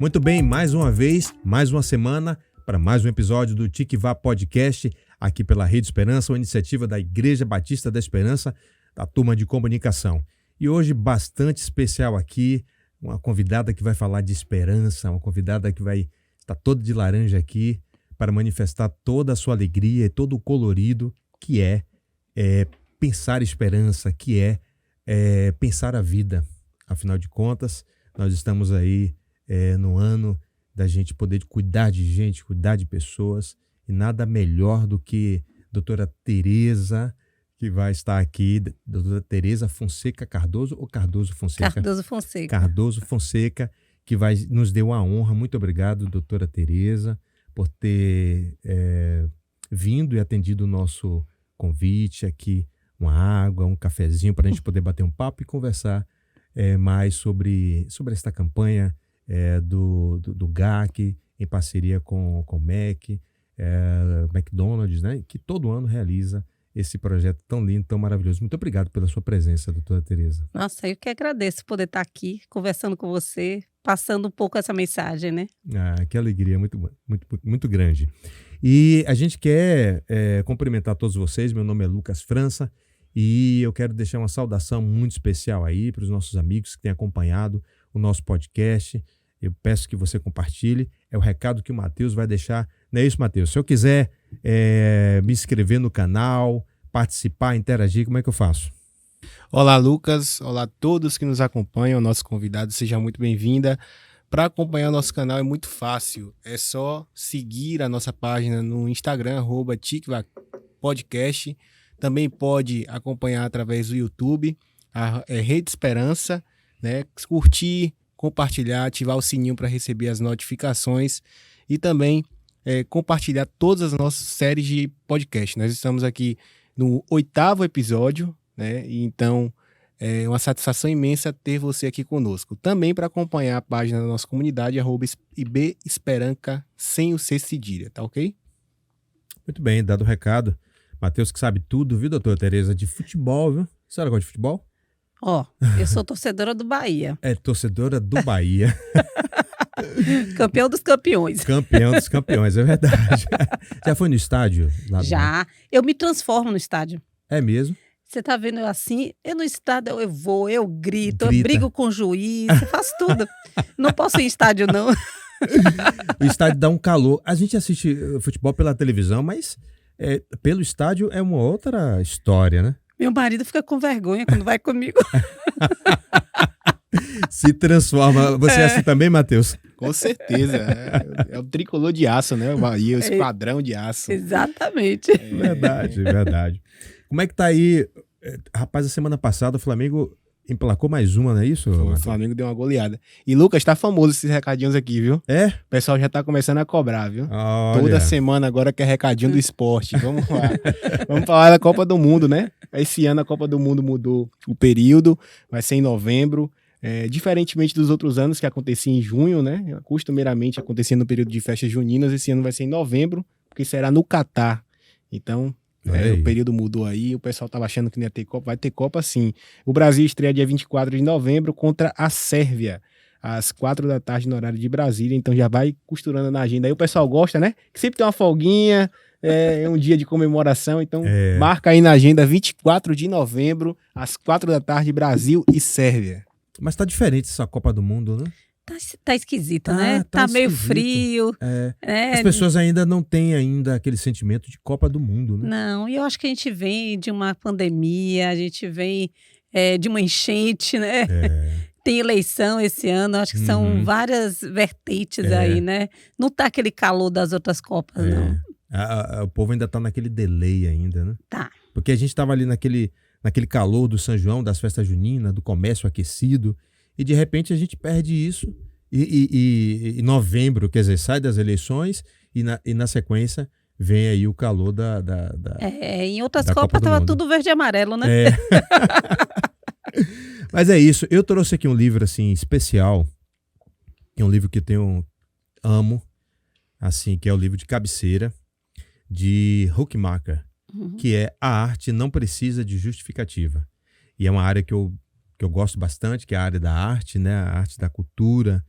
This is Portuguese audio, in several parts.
Muito bem, mais uma vez, mais uma semana, para mais um episódio do Tikvah Podcast, aqui pela Rede Esperança, uma iniciativa da Igreja Batista da Esperança, da turma de comunicação. E hoje, bastante especial aqui, uma convidada que vai falar de esperança, uma convidada que vai estar toda de laranja aqui para manifestar toda a sua alegria e todo o colorido que é pensar esperança, que é pensar a vida. Afinal de contas, nós estamos aí no ano da gente poder cuidar de gente, cuidar de pessoas, e nada melhor do que doutora Tereza, que vai estar aqui, doutora Tereza Fonseca Cardoso, ou Cardoso Fonseca? Cardoso Fonseca. Cardoso Fonseca, que nos deu a honra. Muito obrigado, doutora Tereza, por ter vindo e atendido o nosso convite aqui, uma água, um cafezinho, para a gente poder bater um papo e conversar mais sobre esta campanha do GAC, em parceria com o MEC, McDonald's, né, que todo ano realiza esse projeto tão lindo, tão maravilhoso. Muito obrigado pela sua presença, doutora Tereza. Nossa, eu que agradeço poder estar aqui, conversando com você, passando um pouco essa mensagem, né? Ah, que alegria, muito, muito, muito grande. E a gente quer cumprimentar todos vocês. Meu nome é Lucas França e eu quero deixar uma saudação muito especial aí para os nossos amigos que têm acompanhado o nosso podcast. Eu peço que você compartilhe. É o recado que o Matheus vai deixar. Não é isso, Matheus? Se eu quiser me inscrever no canal, participar, interagir, como é que eu faço? Olá, Lucas. Olá a todos que nos acompanham. Nosso convidado, seja muito bem-vinda. Para acompanhar o nosso canal é muito fácil. É só seguir a nossa página no Instagram, @Tikvah Podcast. Também pode acompanhar através do YouTube, a Rede Esperança, né? Curtir, compartilhar, ativar o sininho para receber as notificações e também compartilhar todas as nossas séries de podcast. Nós estamos aqui no 8º episódio, né? E então é uma satisfação imensa ter você aqui conosco. Também para acompanhar a página da nossa comunidade, @IBEsperanca, sem o C cedilha, tá ok? Muito bem, dado o recado. Matheus que sabe tudo, viu, doutora Tereza, de futebol, viu? A senhora gosta de futebol? Eu sou torcedora do Bahia. É torcedora do Bahia. Campeão dos campeões. Campeão dos campeões, é verdade. Já foi no estádio? Já. Eu me transformo no estádio. É mesmo? Você tá vendo eu assim? No estádio eu vou, eu grito, eu brigo com o juiz, eu faço tudo. Não posso ir em estádio, não. O estádio dá um calor. A gente assiste futebol pela televisão, mas pelo estádio é uma outra história, né? Meu marido fica com vergonha quando vai comigo. Se transforma. Você é assim também, Matheus? Com certeza. É o tricolor de aço, né? O Bahia, o esquadrão de aço. Exatamente. Verdade, verdade. Como é que tá aí? Rapaz, a semana passada o Flamengo emplacou mais uma, não é isso? O Flamengo deu uma goleada. E, Lucas, tá famoso esses recadinhos aqui, viu? É? O pessoal já tá começando a cobrar, viu? Olha. Toda semana agora que é recadinho do esporte. Vamos lá. Vamos falar da Copa do Mundo, né? Esse ano a Copa do Mundo mudou o período, vai ser em novembro. Diferentemente dos outros anos que acontecia em junho, né? Costumeiramente acontecia no período de festas juninas, esse ano vai ser em novembro, porque será no Catar. Então, o período mudou aí, o pessoal estava achando que não ia ter Copa, vai ter Copa sim. O Brasil estreia dia 24 de novembro contra a Sérvia, às 4 da tarde no horário de Brasília, então já vai costurando na agenda aí. O pessoal gosta, né? Que sempre tem uma folguinha, é um dia de comemoração, então marca aí na agenda 24 de novembro, às 4 da tarde, Brasil e Sérvia. Mas tá diferente essa Copa do Mundo, né? Tá esquisito, né? Tá meio frio. As pessoas ainda não têm aquele sentimento de Copa do Mundo, né? Não, e eu acho que a gente vem de uma pandemia, a gente vem de uma enchente, né? Tem eleição esse ano, acho que são várias vertentes aí, né? Não tá aquele calor das outras Copas, não. O povo ainda tá naquele delay ainda, né? Tá. Porque a gente tava ali naquele calor do São João, das festas juninas, do comércio aquecido, e de repente a gente perde isso e novembro, quer dizer, sai das eleições e na sequência vem aí o calor em outras Copas tava tudo verde e amarelo, né? Mas é isso, eu trouxe aqui um livro assim especial, que é um livro que eu amo, assim, que é o livro de cabeceira de Huckmacher, que é A Arte Não Precisa de Justificativa. E é uma área que eu gosto bastante, que é a área da arte, né? A arte da cultura.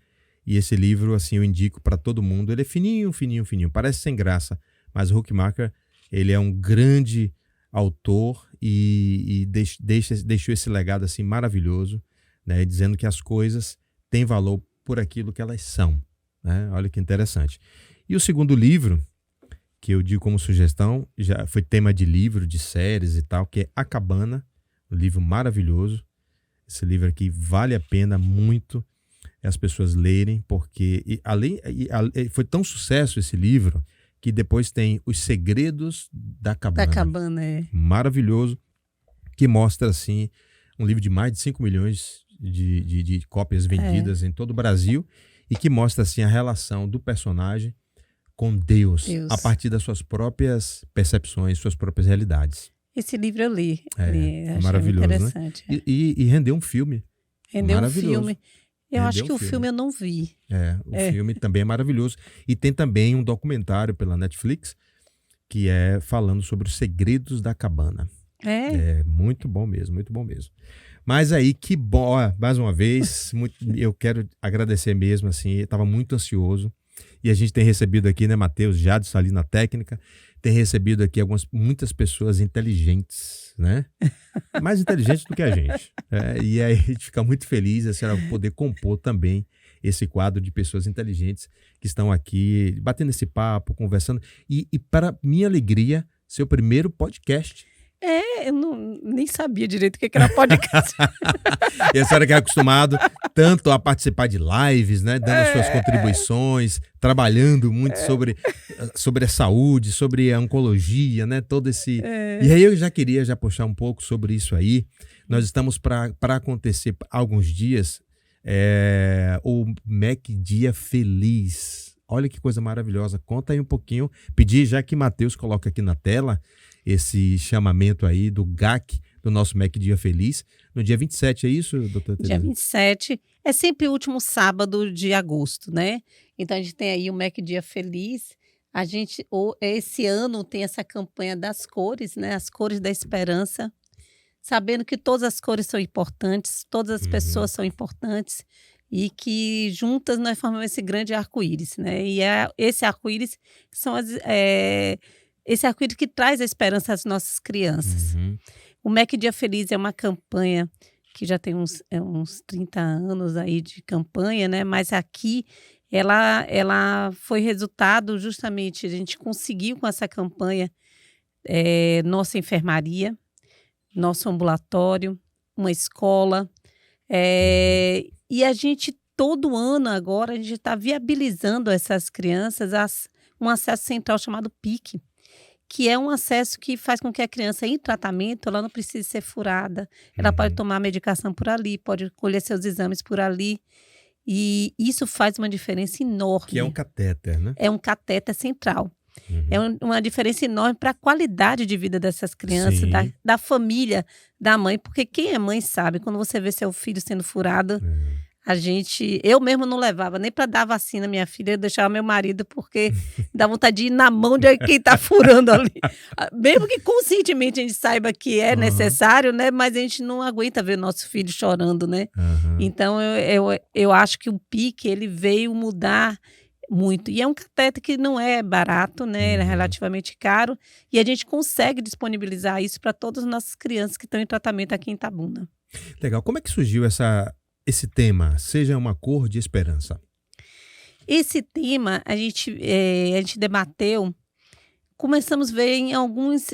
E esse livro, assim, eu indico para todo mundo. Ele é fininho, fininho, fininho. Parece sem graça, mas o Huckmacher, ele é um grande autor e deixou esse legado assim maravilhoso, né? Dizendo que as coisas têm valor por aquilo que elas são, né? Olha que interessante. E o segundo livro, que eu digo como sugestão, já foi tema de livro, de séries e tal, que é A Cabana, um livro maravilhoso. Esse livro aqui vale a pena muito as pessoas lerem, porque foi tão sucesso esse livro que depois tem Os Segredos da Cabana. Da Cabana, é. Maravilhoso, que mostra, assim, um livro de mais de 5 milhões de cópias vendidas em todo o Brasil e que mostra, assim, a relação do personagem com Deus, a partir das suas próprias percepções, suas próprias realidades. Esse livro eu li. É maravilhoso, interessante, né? E rendeu um filme. Rendeu um filme. Eu acho que o filme eu não vi. O filme também é maravilhoso. E tem também um documentário pela Netflix que é falando sobre os segredos da cabana. É muito bom mesmo, muito bom mesmo. Mas aí, que bom, mais uma vez, eu quero agradecer mesmo, assim, eu estava muito ansioso. E a gente tem recebido aqui, né, Matheus, Jadson ali na técnica, tem recebido aqui muitas pessoas inteligentes, né? Mais inteligentes do que a gente. E aí a gente fica muito feliz a senhora poder compor também esse quadro de pessoas inteligentes que estão aqui batendo esse papo, conversando. E para minha alegria, seu primeiro podcast. Eu nem sabia direito o que era podcast. E a senhora que é acostumado tanto a participar de lives, né, dando suas contribuições, trabalhando muito sobre a saúde, sobre a oncologia, né, todo esse... E aí eu já queria puxar um pouco sobre isso aí. Nós estamos para acontecer há alguns dias o Mac Dia Feliz. Olha que coisa maravilhosa. Conta aí um pouquinho. Pedir já que Matheus coloca aqui na tela esse chamamento aí do GAC, do nosso Mac Dia Feliz, no dia 27, é isso, doutora Tereza? Dia 27, é sempre o último sábado de agosto, né? Então a gente tem aí o Mac Dia Feliz. A gente, esse ano, tem essa campanha das cores, né? As cores da esperança, sabendo que todas as cores são importantes, todas as pessoas são importantes e que juntas nós formamos esse grande arco-íris, né? E esse arco-íris são esse arco-íris que traz a esperança às nossas crianças. O Mac Dia Feliz é uma campanha que já tem uns 30 anos aí de campanha, né? Mas aqui ela foi resultado justamente, a gente conseguiu com essa campanha nossa enfermaria, nosso ambulatório, uma escola. E a gente, todo ano agora, a gente está viabilizando a essas crianças um acesso central chamado PIC, que é um acesso que faz com que a criança em tratamento, ela não precise ser furada, ela pode tomar a medicação por ali, pode colher seus exames por ali, e isso faz uma diferença enorme. Que é um catéter, né? É um catéter central. É uma diferença enorme para a qualidade de vida dessas crianças, da família, da mãe, porque quem é mãe sabe, quando você vê seu filho sendo furado, eu mesmo não levava nem para dar vacina minha filha, eu deixava meu marido porque dá vontade de ir na mão de quem está furando ali. Mesmo que conscientemente a gente saiba que é necessário, né? Mas a gente não aguenta ver nosso filho chorando, né? Então eu acho que o PIC, ele veio mudar muito. E é um cateter que não é barato, né? Ele é relativamente caro. E a gente consegue disponibilizar isso para todas as nossas crianças que estão em tratamento aqui em Itabuna. Legal. Como é que surgiu esse tema, Seja uma Cor de Esperança? Esse tema a gente debateu, começamos a ver em alguns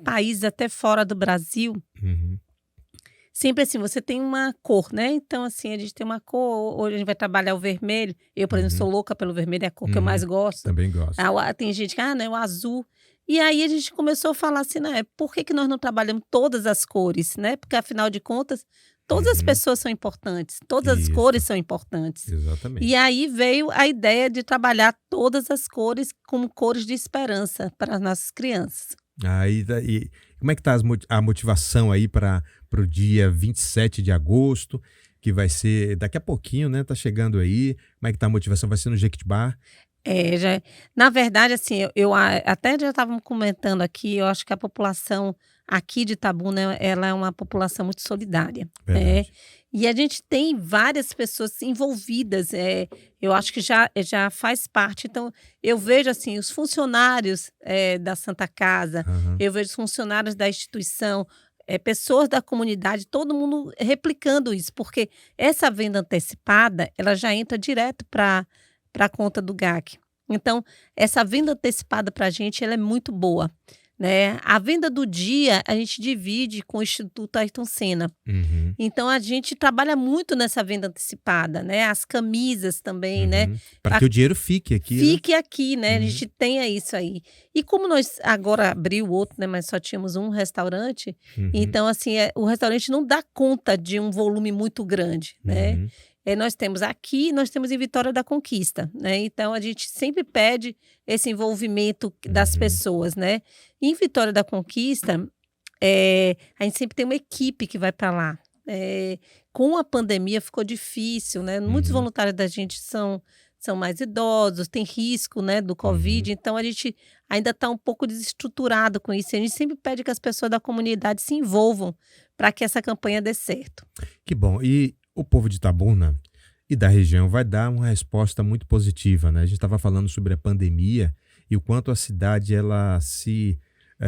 países até fora do Brasil. Sempre assim, você tem uma cor, né? Então, assim, a gente tem uma cor, hoje a gente vai trabalhar o vermelho. Eu, por exemplo, sou louca pelo vermelho, é a cor que eu mais gosto. Também gosto. Tem gente que, não, o azul. E aí a gente começou a falar assim, né? Por que nós não trabalhamos todas as cores, né? Porque, afinal de contas, todas as pessoas são importantes, todas as cores são importantes. Exatamente. E aí veio a ideia de trabalhar todas as cores como cores de esperança para as nossas crianças. E como é que está a motivação aí para o dia 27 de agosto, que vai ser daqui a pouquinho, né? Tá chegando aí. Como é que está a motivação? Vai ser no Jequitibá? Na verdade, assim, eu até já estava comentando aqui, eu acho que a população aqui de Itabuna, ela é uma população muito solidária. Né? E a gente tem várias pessoas envolvidas, eu acho que já faz parte. Então, eu vejo assim, os funcionários da Santa Casa, eu vejo os funcionários da instituição, pessoas da comunidade, todo mundo replicando isso, porque essa venda antecipada, ela já entra direto para a conta do GAC. Então, essa venda antecipada para a gente, ela é muito boa. Né? A venda do dia a gente divide com o Instituto Ayrton Senna. Então a gente trabalha muito nessa venda antecipada, né? As camisas também, né? Para que o dinheiro fique aqui. Fique aqui, né? A gente tenha isso aí. E como nós agora abriu outro, né? Mas só tínhamos um restaurante, então assim, o restaurante não dá conta de um volume muito grande, né? Nós temos aqui, nós temos em Vitória da Conquista, né? Então, a gente sempre pede esse envolvimento das pessoas, né? Em Vitória da Conquista, a gente sempre tem uma equipe que vai para lá. Com a pandemia ficou difícil, né? Muitos voluntários da gente são mais idosos, tem risco, né, do Covid, então a gente ainda está um pouco desestruturado com isso. A gente sempre pede que as pessoas da comunidade se envolvam para que essa campanha dê certo. Que bom. E o povo de Itabuna e da região vai dar uma resposta muito positiva, né? A gente estava falando sobre a pandemia e o quanto a cidade ela se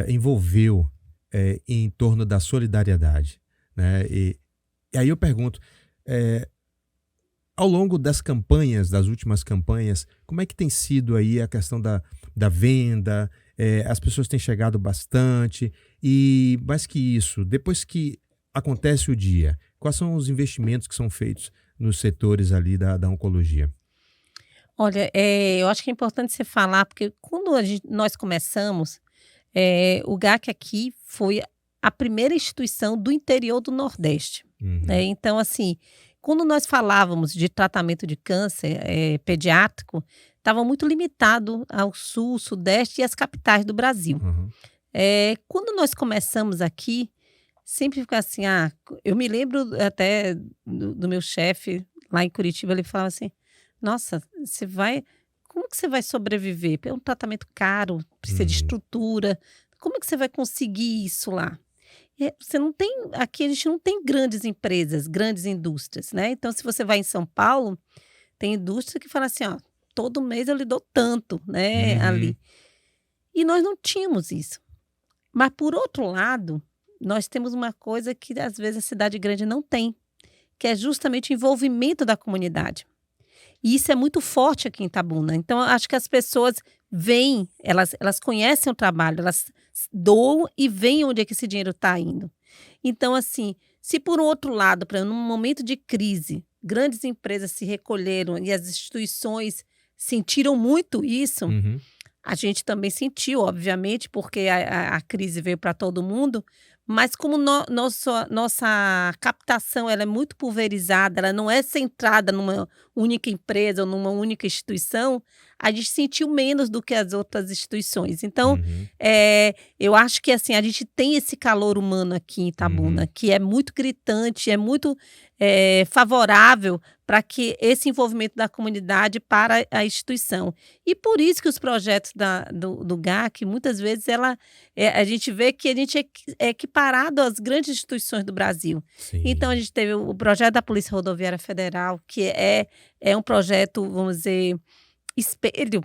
envolveu em torno da solidariedade, né? E aí eu pergunto, ao longo das campanhas, das últimas campanhas, como é que tem sido aí a questão da venda? As pessoas têm chegado bastante e, mais que isso, depois que acontece o dia, quais são os investimentos que são feitos nos setores ali da oncologia? Olha, eu acho que é importante você falar, porque quando nós começamos, o GAC aqui foi a primeira instituição do interior do Nordeste. Né? Então, assim, quando nós falávamos de tratamento de câncer pediátrico, estava muito limitado ao Sul, Sudeste e às capitais do Brasil. Quando nós começamos aqui, sempre fica assim, eu me lembro até do meu chefe lá em Curitiba, ele falava assim, nossa, como que você vai sobreviver? É um tratamento caro, precisa de estrutura, como que você vai conseguir isso lá? Aqui a gente não tem grandes empresas, grandes indústrias, né? Então, se você vai em São Paulo, tem indústria que fala assim, todo mês eu lhe dou tanto, né, ali. E nós não tínhamos isso. Mas, por outro lado, nós temos uma coisa que às vezes a cidade grande não tem, que é justamente o envolvimento da comunidade. E isso é muito forte aqui em Itabuna. Então, eu acho que as pessoas vêm, elas conhecem o trabalho, elas doam e veem onde é que esse dinheiro está indo. Então, assim, se por outro lado, num momento de crise, grandes empresas se recolheram e as instituições sentiram muito isso, a gente também sentiu, obviamente, porque a crise veio para todo mundo, mas como nossa captação ela é muito pulverizada, ela não é centrada numa única empresa ou numa única instituição, a gente sentiu menos do que as outras instituições. Então, eu acho que assim, a gente tem esse calor humano aqui em Itabuna, que é muito gritante, é muito favorável para que esse envolvimento da comunidade para a instituição. E por isso que os projetos do GAC, muitas vezes, a gente vê que a gente é equiparado às grandes instituições do Brasil. Sim. Então, a gente teve o projeto da Polícia Rodoviária Federal, que é um projeto, vamos dizer, espelho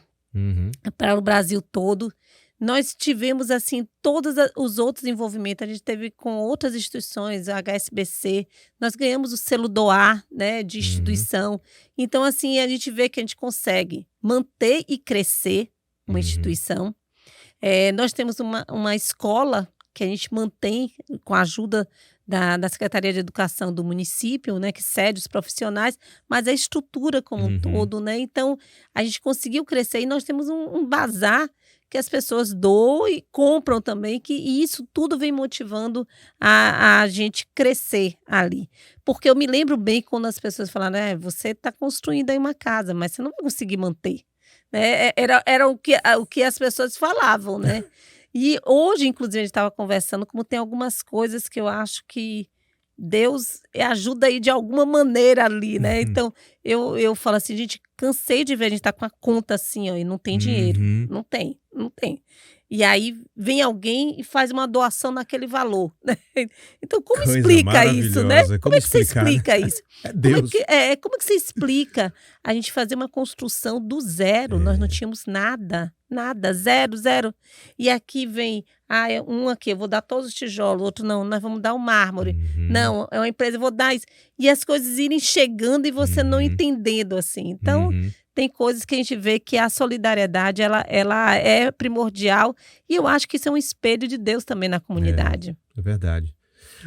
para o Brasil todo. Nós tivemos, assim, todos os outros envolvimentos. A gente teve com outras instituições, a HSBC. Nós ganhamos o selo DOAR, né, de instituição. Então, assim, a gente vê que a gente consegue manter e crescer uma instituição. Nós temos uma escola que a gente mantém com a ajuda da Secretaria de Educação do município, né, que cede os profissionais, mas a estrutura como um todo, né? Então, a gente conseguiu crescer e nós temos um bazar que as pessoas doam e compram também, e isso tudo vem motivando a gente crescer ali. Porque eu me lembro bem quando as pessoas falaram, você está construindo aí uma casa, mas você não vai conseguir manter. Né? Era o que as pessoas falavam, né? E hoje, inclusive, a gente estava conversando como tem algumas coisas que eu acho que Deus ajuda aí de alguma maneira ali, né? Então, eu falo assim, gente, cansei de ver a gente tá com a conta assim, ó, e não tem dinheiro. Não tem. E aí vem alguém e faz uma doação naquele valor. Então, como Coisa explica isso, né? maravilhosa. Como é que você explicar, né? explica isso? É Deus. Como é que você explica a gente fazer uma construção do zero? Nós não tínhamos nada, zero. E aqui vem, um aqui, eu vou dar todos os tijolos, outro não, nós vamos dar o mármore. Não, é uma empresa, eu vou dar isso. E as coisas irem chegando e você não entendendo, assim. Então, tem coisas que a gente vê que a solidariedade, ela é primordial. E eu acho que isso é um espelho de Deus também na comunidade. É verdade.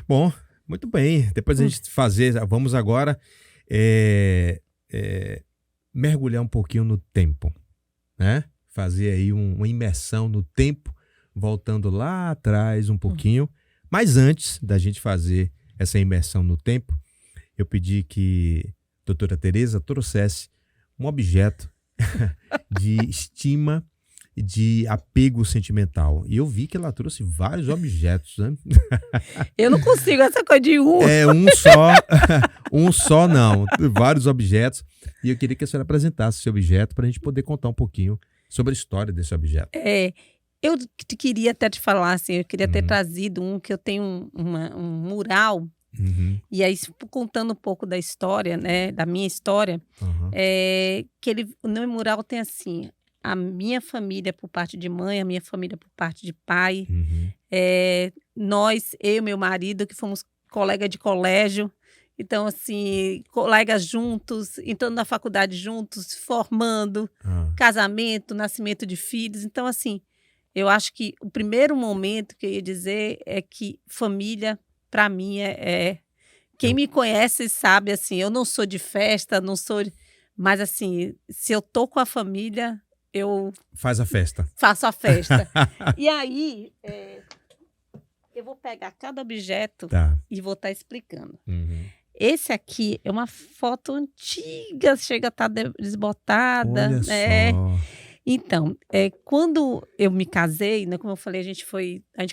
Bom, muito bem. Depois a gente vamos agora mergulhar um pouquinho no tempo, né? Fazer aí uma imersão no tempo, voltando lá atrás um pouquinho. Mas antes da gente fazer essa imersão no tempo, eu pedi que a doutora Tereza trouxesse um objeto de estima e de apego sentimental. E eu vi que ela trouxe vários objetos, né? Eu não consigo essa coisa de um. Um só. Um só não. Vários objetos. E eu queria que a senhora apresentasse esse objeto para a gente poder contar um pouquinho sobre a história desse objeto. Eu queria até te falar, assim, eu queria ter trazido que eu tenho um mural. E aí, contando um pouco da história, né, da minha história, o meu mural tem assim, a minha família por parte de mãe, a minha família por parte de pai, nós, eu e meu marido, que fomos colegas de colégio, então assim, colegas juntos, entrando na faculdade juntos, formando, casamento, nascimento de filhos, então assim, eu acho que o primeiro momento que eu ia dizer é que família, para mim, quem me conhece sabe, assim, eu não sou de festa, mas assim, se eu tô com a família, eu... Faz a festa. Faço a festa. E aí, eu vou pegar cada objeto e vou estar explicando. Esse aqui é uma foto antiga, chega a estar desbotada. Olha só. Então, quando eu me casei, né, como eu falei, a gente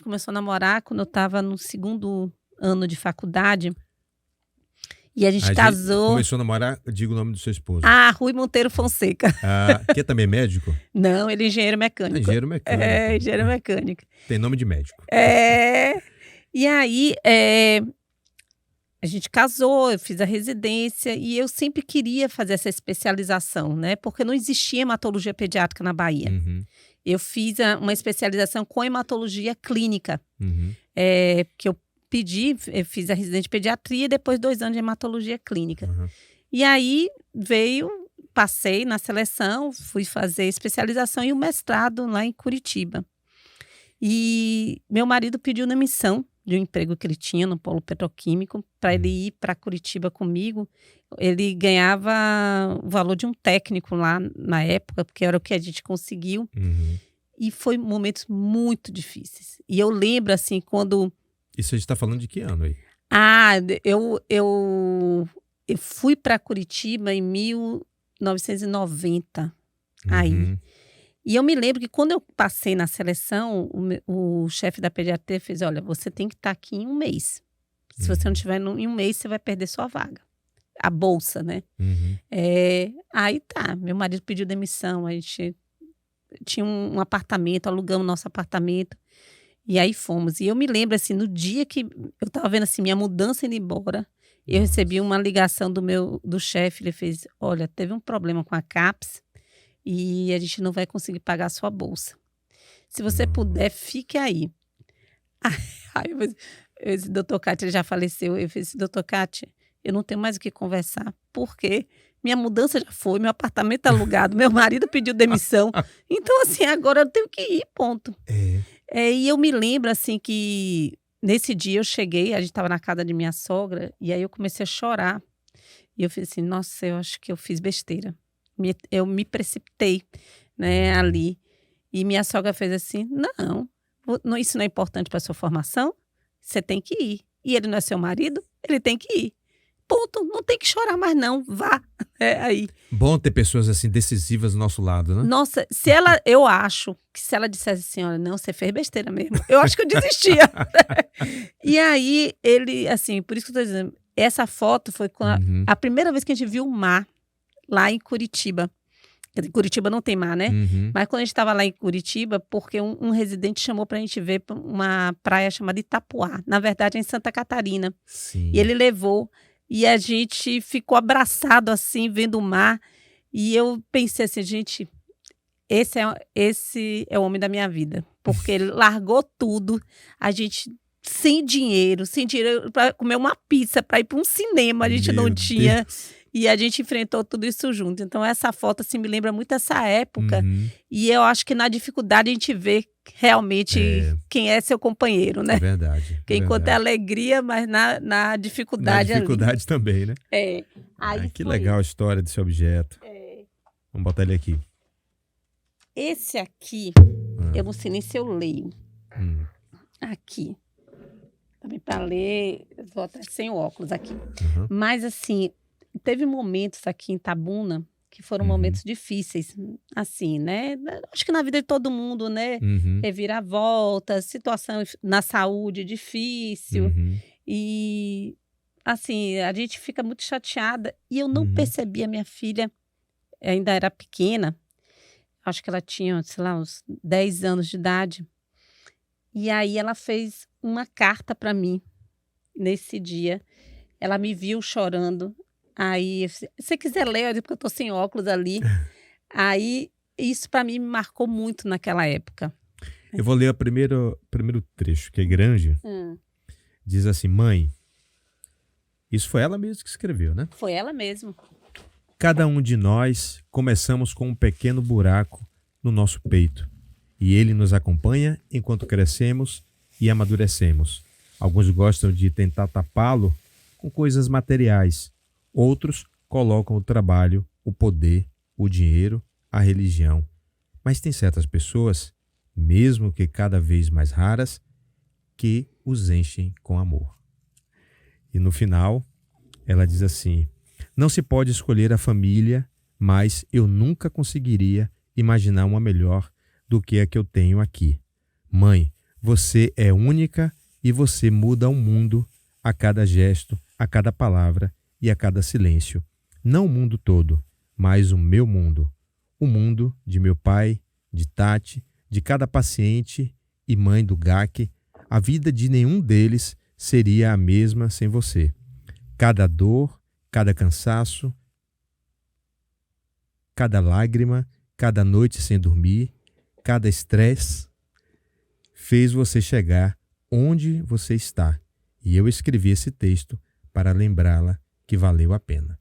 começou a namorar quando eu estava no 2º ano de faculdade. E a gente casou. Começou a namorar, diga o nome do seu esposo. Rui Monteiro Fonseca. Que é também médico? Não, ele é engenheiro mecânico. Engenheiro mecânico. Engenheiro mecânico. Tem nome de médico. E aí, a gente casou, eu fiz a residência e eu sempre queria fazer essa especialização, né? Porque não existia hematologia pediátrica na Bahia. Eu fiz uma especialização com hematologia clínica, que eu fiz a residência de pediatria e depois 2 anos de hematologia clínica. E aí passei na seleção, fui fazer especialização e o mestrado lá em Curitiba. E meu marido pediu demissão de um emprego que ele tinha no polo petroquímico para ele ir para Curitiba comigo. Ele ganhava o valor de um técnico lá na época, porque era o que a gente conseguiu. E foi momentos muito difíceis. E eu lembro, assim, quando... Isso a gente está falando de que ano aí? Eu fui para Curitiba em 1990. Aí. E eu me lembro que quando eu passei na seleção, o chefe da pediatria fez, olha, você tem que estar aqui em 1 mês. Se você não estiver em 1 mês, você vai perder sua vaga. A bolsa, né? Aí meu marido pediu demissão, a gente tinha um apartamento, alugamos nosso apartamento. E aí fomos. E eu me lembro, assim, no dia que eu estava vendo, assim, minha mudança indo embora, eu recebi uma ligação do chefe, ele fez, olha, teve um problema com a CAPES e a gente não vai conseguir pagar a sua bolsa. Se você puder, fique aí. Aí esse doutor Cátia, ele já faleceu, eu fiz, doutor Cátia, eu não tenho mais o que conversar, porque minha mudança já foi, meu apartamento alugado, meu marido pediu demissão, então assim, agora eu tenho que ir, ponto. E eu me lembro, assim, que nesse dia eu cheguei, a gente estava na casa de minha sogra, e aí eu comecei a chorar. E eu fiz assim, nossa, eu acho que eu fiz besteira. Eu me precipitei, né, ali. E minha sogra fez assim, não, isso não é importante para sua formação, você tem que ir. E ele não é seu marido, ele tem que ir. Ponto, não tem que chorar mais não, vá. Aí. Bom ter pessoas assim decisivas do nosso lado, né? Nossa, eu acho que se ela dissesse assim, olha, não, você fez besteira mesmo, eu acho que eu desistia. E aí, ele, assim, por isso que eu tô dizendo, essa foto foi a primeira vez que a gente viu o mar lá em Curitiba. Quer dizer, Curitiba não tem mar, né? Uhum. Mas quando a gente estava lá em Curitiba, porque um residente chamou para a gente ver uma praia chamada Itapuá. Na verdade, é em Santa Catarina. Sim. E ele levou. E a gente ficou abraçado assim, vendo o mar. E eu pensei assim, gente, esse é o homem da minha vida. Porque ele largou tudo. A gente sem dinheiro para comer uma pizza, para ir para um cinema, a gente Meu não tinha. Deus. E a gente enfrentou tudo isso junto. Então, essa foto assim, me lembra muito essa época. Uhum. E eu acho que na dificuldade a gente vê realmente quem é seu companheiro, né? É verdade. Porque enquanto é alegria, mas na dificuldade. Na dificuldade também, né? É. Aí Que foi. legal a história desse objeto. É. Vamos botar ele aqui. Esse aqui, eu não sei nem se eu leio. Aqui. Também para ler, eu vou até sem o óculos aqui. Uhum. Mas assim, teve momentos aqui em Itabuna que foram momentos difíceis, assim, né? Acho que na vida de todo mundo, né? Uhum. Reviravoltas, situação na saúde difícil. Uhum. E, assim, a gente fica muito chateada. E eu não percebi a minha filha, ainda era pequena, acho que ela tinha, sei lá, uns 10 anos de idade. E aí ela fez uma carta para mim nesse dia. Ela me viu chorando. Aí, se você quiser ler, porque eu estou sem óculos ali. Aí, isso para mim me marcou muito naquela época. Eu vou ler o primeiro trecho, que é grande. Diz assim: mãe, isso foi ela mesma que escreveu, né? Foi ela mesma. Cada um de nós começamos com um pequeno buraco no nosso peito. E ele nos acompanha enquanto crescemos e amadurecemos. Alguns gostam de tentar tapá-lo com coisas materiais. Outros colocam o trabalho, o poder, o dinheiro, a religião. Mas tem certas pessoas, mesmo que cada vez mais raras, que os enchem com amor. E no final, ela diz assim: não se pode escolher a família, mas eu nunca conseguiria imaginar uma melhor do que a que eu tenho aqui. Mãe, você é única e você muda o mundo a cada gesto, a cada palavra e a cada silêncio. Não o mundo todo, mas o meu mundo. O mundo de meu pai, de Tati, de cada paciente e mãe do GAC. A vida de nenhum deles seria a mesma sem você. Cada dor, cada cansaço, cada lágrima, cada noite sem dormir, cada estresse fez você chegar onde você está. E eu escrevi esse texto para lembrá-la que valeu a pena.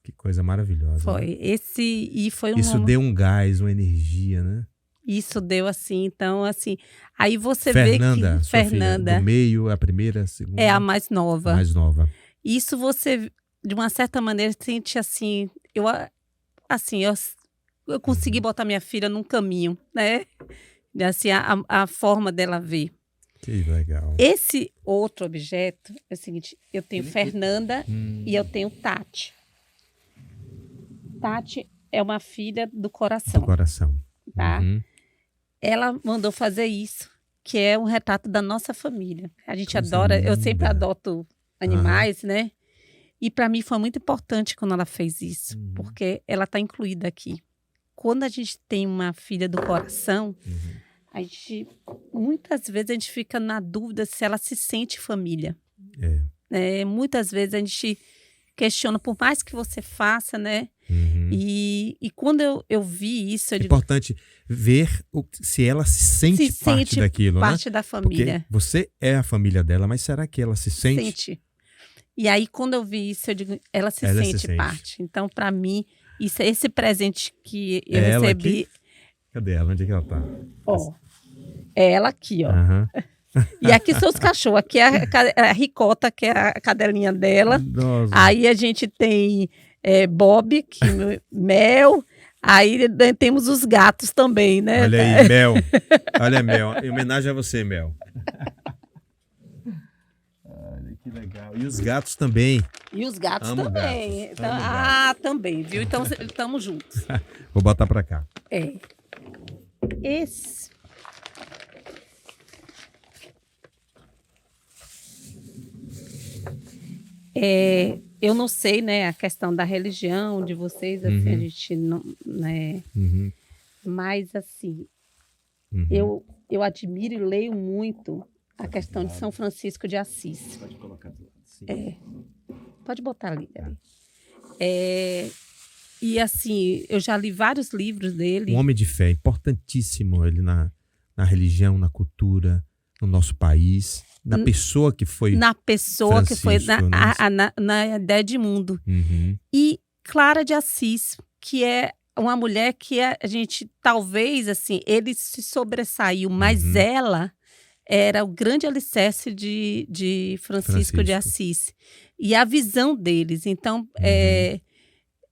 Que coisa maravilhosa. Foi. Né? Foi um Isso deu um gás, uma energia, né? Isso deu assim, então assim, aí você Fernanda, vê que Fernanda do meio, a primeira, a segunda. é a mais nova. A mais nova. Isso você, de uma certa maneira, sente assim, eu consegui botar minha filha num caminho, né? Assim, a forma dela ver. Que legal. Esse outro objeto é o seguinte, eu tenho Fernanda e eu tenho Tati. Tati é uma filha do coração. Do coração. Tá? Ela mandou fazer isso, que é um retrato da nossa família. A gente adora, eu sempre adoto animais, né? E para mim foi muito importante quando ela fez isso, porque ela está incluída aqui. Quando a gente tem uma filha do coração, a gente, muitas vezes a gente fica na dúvida se ela se sente família. Muitas vezes a gente questiona, por mais que você faça, né? E quando eu vi isso... É importante ver se ela se sente parte daquilo, parte né? da família. Porque você é a família dela, mas será que ela se sente? E aí, quando eu vi isso, eu digo, ela se sente parte. Então, para mim, esse presente que eu recebi... Cadê ela? Onde é que ela tá? Ó, é ela aqui, ó. E aqui são os cachorros. Aqui é a Ricota, que é a cadelinha dela. Nossa. Aí a gente tem Bob, Mel. Aí temos os gatos também, né? Olha aí, Mel. Olha, Mel. Em homenagem a você, Mel. Olha que legal. E os gatos também. E os gatos Amo também. Gatos. Então, Gatos. Também, viu? Então, estamos juntos. Vou botar pra cá. Esse... Eu não sei, né, a questão da religião de vocês, assim, a gente não, né, mas assim, eu admiro e leio muito a questão de São Francisco de Assis. Pode colocar do lado, sim. Pode botar ali. E assim, eu já li vários livros dele. Um homem de fé, importantíssimo ele na religião, na cultura, no nosso país, na pessoa que foi na ideia de mundo. E Clara de Assis, que é uma mulher que a gente, talvez, assim, ele se sobressaiu, mas ela era o grande alicerce de Francisco de Assis. E a visão deles. Então,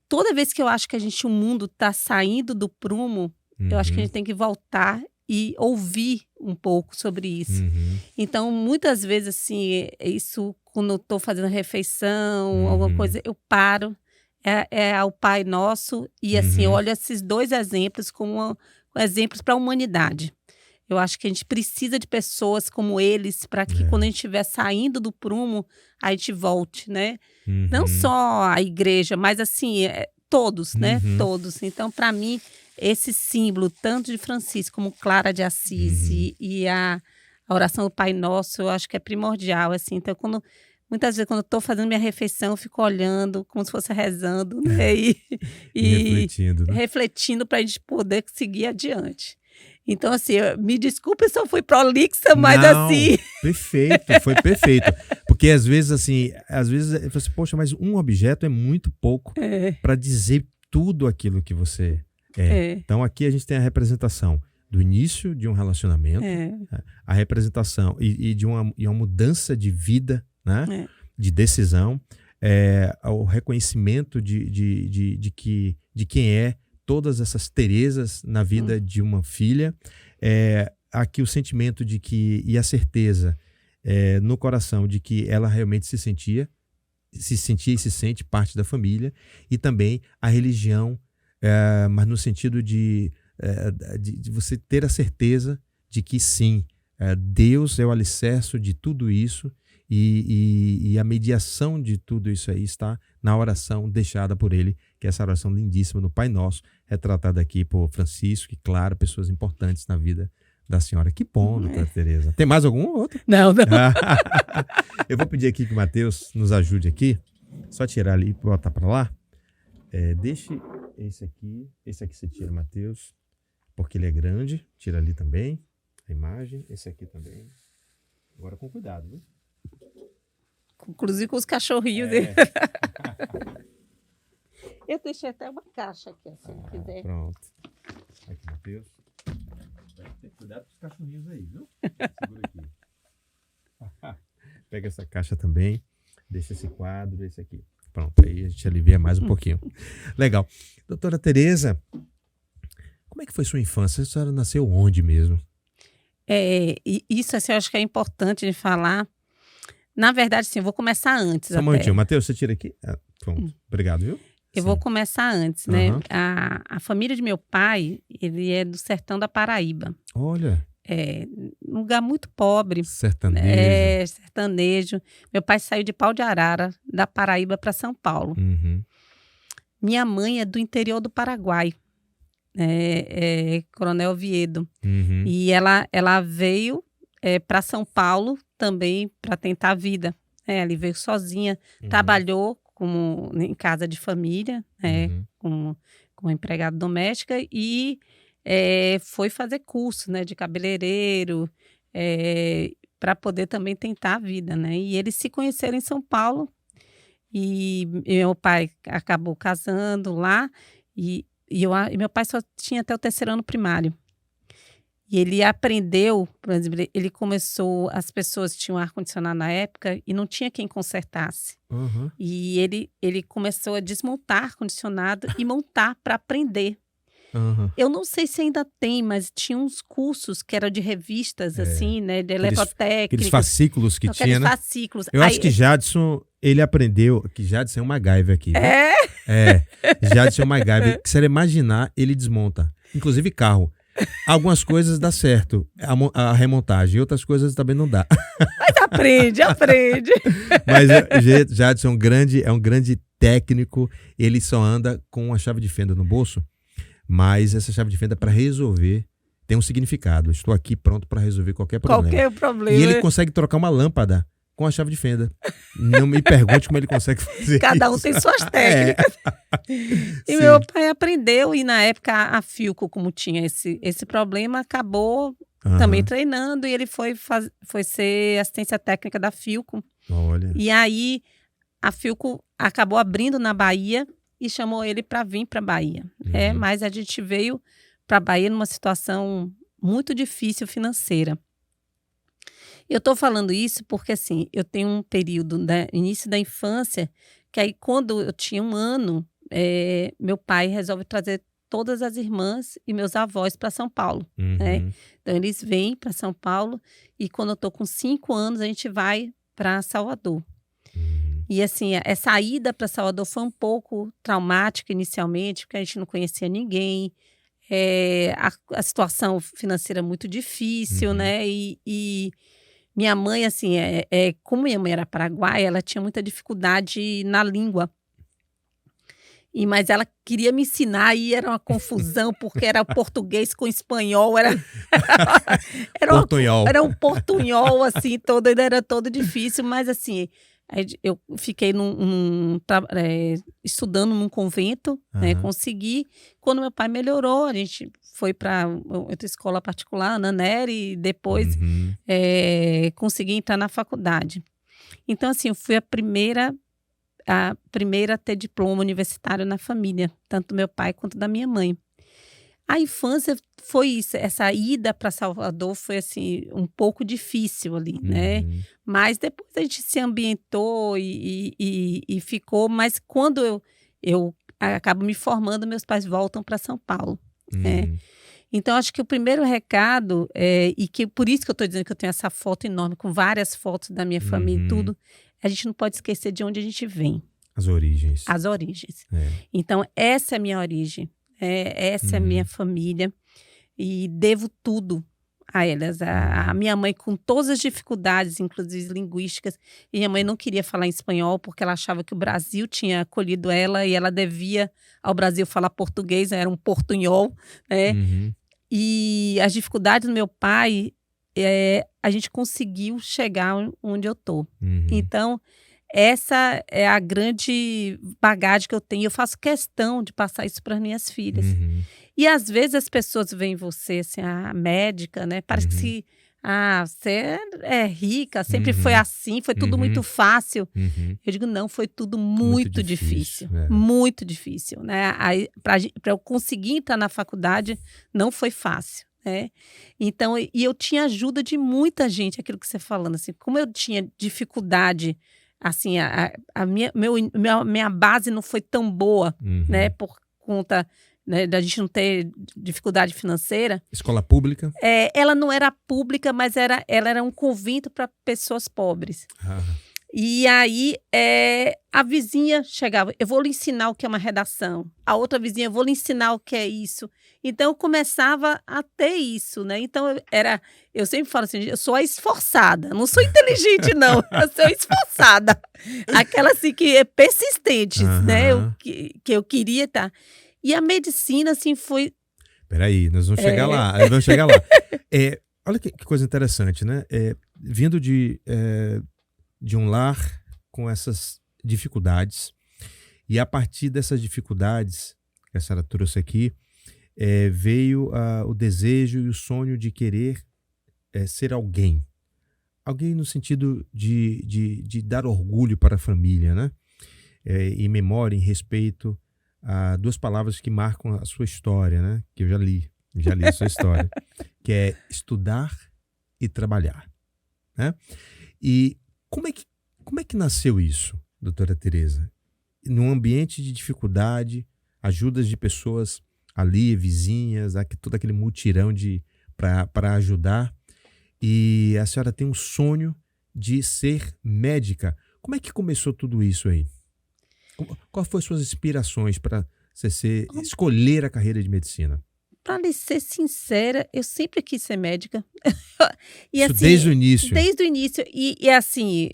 toda vez que eu acho que o mundo está saindo do prumo, eu acho que a gente tem que voltar e ouvir um pouco sobre isso. Então, muitas vezes, assim, isso, quando eu estou fazendo refeição, alguma coisa, eu paro, é o Pai Nosso, e assim, eu olho esses dois exemplos como exemplos para a humanidade. Eu acho que a gente precisa de pessoas como eles para que quando a gente estiver saindo do prumo, a gente volte, né? Não só a igreja, mas assim, todos, né? Todos. Então, para mim, esse símbolo, tanto de Francisco como Clara de Assis e a oração do Pai Nosso, eu acho que é primordial, assim. Então, muitas vezes, quando eu estou fazendo minha refeição, eu fico olhando, como se fosse rezando, né? E refletindo, né? Refletindo para a gente poder seguir adiante. Então, assim, me desculpe se eu fui prolixa, mas assim... Perfeito, foi perfeito. Porque às vezes, assim, eu falo assim, poxa, mas um objeto é muito pouco para dizer tudo aquilo que você é. Então, aqui a gente tem a representação do início de um relacionamento, a representação e de uma mudança de vida, né? De decisão, o reconhecimento de quem é todas essas Terezas na vida de uma filha, aqui o sentimento de que, e a certeza no coração de que ela realmente se sentia e se sente parte da família, e também a religião, mas no sentido de você ter a certeza de que sim, Deus é o alicerce de tudo isso, e a mediação de tudo isso aí está na oração deixada por ele, que é essa oração lindíssima no Pai Nosso, retratada aqui por Francisco, e claro, pessoas importantes na vida da senhora. Que bom, doutora Tereza. Tem mais algum outro? Não. Eu vou pedir aqui que o Matheus nos ajude aqui, só tirar ali e botar para lá. Deixe esse aqui você tira, Matheus, porque ele é grande, tira ali também, a imagem, esse aqui também. Agora com cuidado, viu? Inclusive com os cachorrinhos dele. Eu deixei até uma caixa aqui, se não quiser. Pronto. Aqui, Matheus. Tem cuidado com os cachorrinhos aí, viu? Segura aqui. Pega essa caixa também. Deixa esse quadro, esse aqui. Pronto, aí a gente alivia mais um pouquinho. Legal. Doutora Tereza, como é que foi sua infância? A senhora nasceu onde mesmo? Isso, assim, eu acho que é importante de falar. Na verdade, sim, eu vou começar antes. Só um momentinho. Matheus, você tira aqui? Pronto. Obrigado, viu? Eu vou começar antes, né? A família de meu pai, ele é do sertão da Paraíba. Olha. Um lugar muito pobre. Sertanejo. Sertanejo. Meu pai saiu de Pau de Arara, da Paraíba para São Paulo. Minha mãe é do interior do Paraguai. Coronel Oviedo. E ela veio para São Paulo também para tentar a vida. Ela veio sozinha, trabalhou em casa de família, como empregada doméstica, e foi fazer curso, né, de cabeleireiro, para poder também tentar a vida, né? E eles se conheceram em São Paulo, e meu pai acabou casando lá, e meu pai só tinha até o 3º ano primário. E ele aprendeu, por exemplo, ele começou, as pessoas tinham ar-condicionado na época e não tinha quem consertasse. E ele começou a desmontar ar-condicionado e montar para aprender. Eu não sei se ainda tem, mas tinha uns cursos que eram de revistas, assim, né? De eletrotécnica. Aqueles fascículos que tinha, né? Fascículos. Eu acho que Jadson, ele aprendeu, que Jadson é um MacGyver aqui. Jadson é um MacGyver. Que se você imaginar, ele desmonta. Inclusive carro. algumas coisas dá certo, a remontagem, outras coisas também não dá. Mas aprende. Mas Jadson é um grande técnico, ele só anda com uma chave de fenda no bolso, mas essa chave de fenda para resolver tem um significado. Estou aqui pronto para resolver qualquer problema. Qualquer problema. E ele consegue trocar uma lâmpada com a chave de fenda. Não me pergunte como ele consegue fazer Cada um isso. tem suas técnicas. E meu pai aprendeu, e na época a Philco, como tinha esse problema, acabou também treinando, e ele foi ser assistência técnica da Philco. Olha. E aí a Philco acabou abrindo na Bahia e chamou ele para vir para a Bahia. Mas a gente veio para a Bahia numa situação muito difícil financeira. Eu estou falando isso porque, assim, eu tenho um período, início da infância, que aí quando eu tinha 1 ano, meu pai resolve trazer todas as irmãs e meus avós para São Paulo. Né? Então, eles vêm para São Paulo e quando eu estou com 5 anos, a gente vai para Salvador. E, assim, essa ida para Salvador foi um pouco traumática inicialmente, porque a gente não conhecia ninguém, a situação financeira muito difícil, né? E minha mãe, assim, como minha mãe era paraguaia, ela tinha muita dificuldade na língua. Mas ela queria me ensinar e era uma confusão, porque era português com espanhol, era um portunhol, assim, era todo difícil, mas assim, eu fiquei estudando num convento, né, consegui. Quando meu pai melhorou, a gente foi para outra escola particular, Ana Nery, e depois consegui entrar na faculdade. Então, assim, eu fui a primeira a ter diploma universitário na família, tanto do meu pai quanto da minha mãe. A infância foi isso, essa ida para Salvador foi assim, um pouco difícil ali, né? Mas depois a gente se ambientou e ficou, mas quando eu acabo me formando, meus pais voltam para São Paulo, né? Então, acho que o primeiro recado, e que por isso que eu estou dizendo que eu tenho essa foto enorme, com várias fotos da minha família e tudo, a gente não pode esquecer de onde a gente vem. As origens. As origens. Então, essa é a minha origem. Essa é a minha família. E devo tudo a elas. A minha mãe, com todas as dificuldades, inclusive linguísticas, e minha mãe não queria falar em espanhol porque ela achava que o Brasil tinha acolhido ela e ela devia ao Brasil falar português, era um portunhol, né? E as dificuldades do meu pai, a gente conseguiu chegar onde eu tô. Então, essa é a grande bagagem que eu tenho. Eu faço questão de passar isso para as minhas filhas. E às vezes as pessoas veem você, assim, a médica, né? Parece que você é rica, sempre foi assim, foi tudo muito fácil. Eu digo, não, foi tudo muito difícil. Muito difícil, né? Para eu conseguir entrar na faculdade, não foi fácil. Então, e eu tinha ajuda de muita gente, aquilo que você falando, assim, como eu tinha dificuldade, assim, a minha base não foi tão boa, né, por conta, né, da gente não ter dificuldade financeira. Escola pública? Ela não era pública, mas ela era um convento para pessoas pobres. E aí, a vizinha chegava, eu vou lhe ensinar o que é uma redação. A outra vizinha, eu vou lhe ensinar o que é isso. Então, eu começava a ter isso, né? Então, eu sempre falo assim, eu sou a esforçada, não sou inteligente, não. Eu sou esforçada. Aquela, assim, que é persistente, né? Que eu queria estar. E a medicina, assim, foi... Peraí, nós vamos chegar lá. Olha que coisa interessante, né? Vindo de um lar com essas dificuldades, e a partir dessas dificuldades que a senhora trouxe aqui, veio o desejo e o sonho de querer ser alguém. Alguém no sentido de dar orgulho para a família, né? Em memória, em respeito a 2 palavras que marcam a sua história, né? Que eu já li a sua história, que é estudar e trabalhar, né? E como é que nasceu isso, doutora Tereza? Num ambiente de dificuldade, ajudas de pessoas ali, vizinhas, todo aquele mutirão para ajudar. E a senhora tem um sonho de ser médica. Como é que começou tudo isso aí? Quais foram suas inspirações para você escolher a carreira de medicina? para lhe ser sincera, eu sempre quis ser médica. E, Isso assim, desde o início. Desde o início. E assim,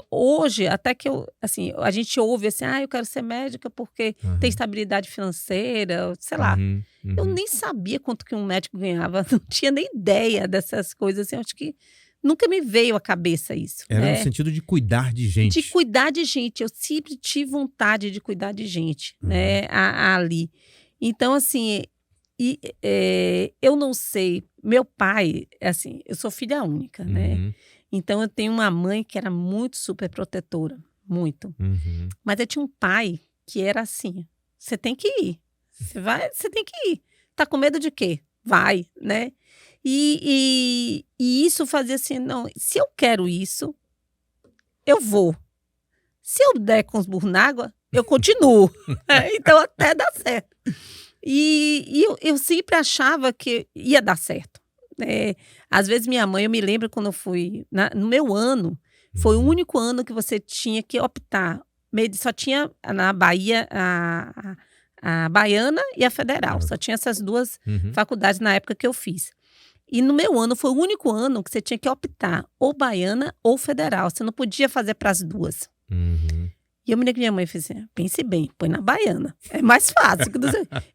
hoje, até que a gente ouve assim, eu quero ser médica porque tem estabilidade financeira, sei lá. Eu nem sabia quanto que um médico ganhava, não tinha nem ideia dessas coisas. Assim, acho que nunca me veio à cabeça isso. Era né? no sentido de cuidar de gente. De cuidar de gente. Eu sempre tive vontade de cuidar de gente, né? Ali. Então, assim, eu não sei. Meu pai, assim, eu sou filha única, né? Então, eu tenho uma mãe que era muito super protetora. Muito. Mas eu tinha um pai que era assim: você tem que ir. Você tem que ir. Tá com medo de quê? Vai, né? E isso fazia assim, não, se eu quero isso, eu vou. Se eu der com os burros na água, eu continuo. Então, até dá certo. E eu sempre achava que ia dar certo. Às vezes, minha mãe, eu me lembro quando eu fui, no meu ano, foi o único ano que você tinha que optar. Só tinha na Bahia a Baiana e a Federal. Só tinha essas duas faculdades na época que eu fiz. E no meu ano, foi o único ano que você tinha que optar ou Baiana ou Federal. Você não podia fazer para as duas. E eu me lembro que minha mãe fez assim: pense bem, põe na Baiana. É mais fácil.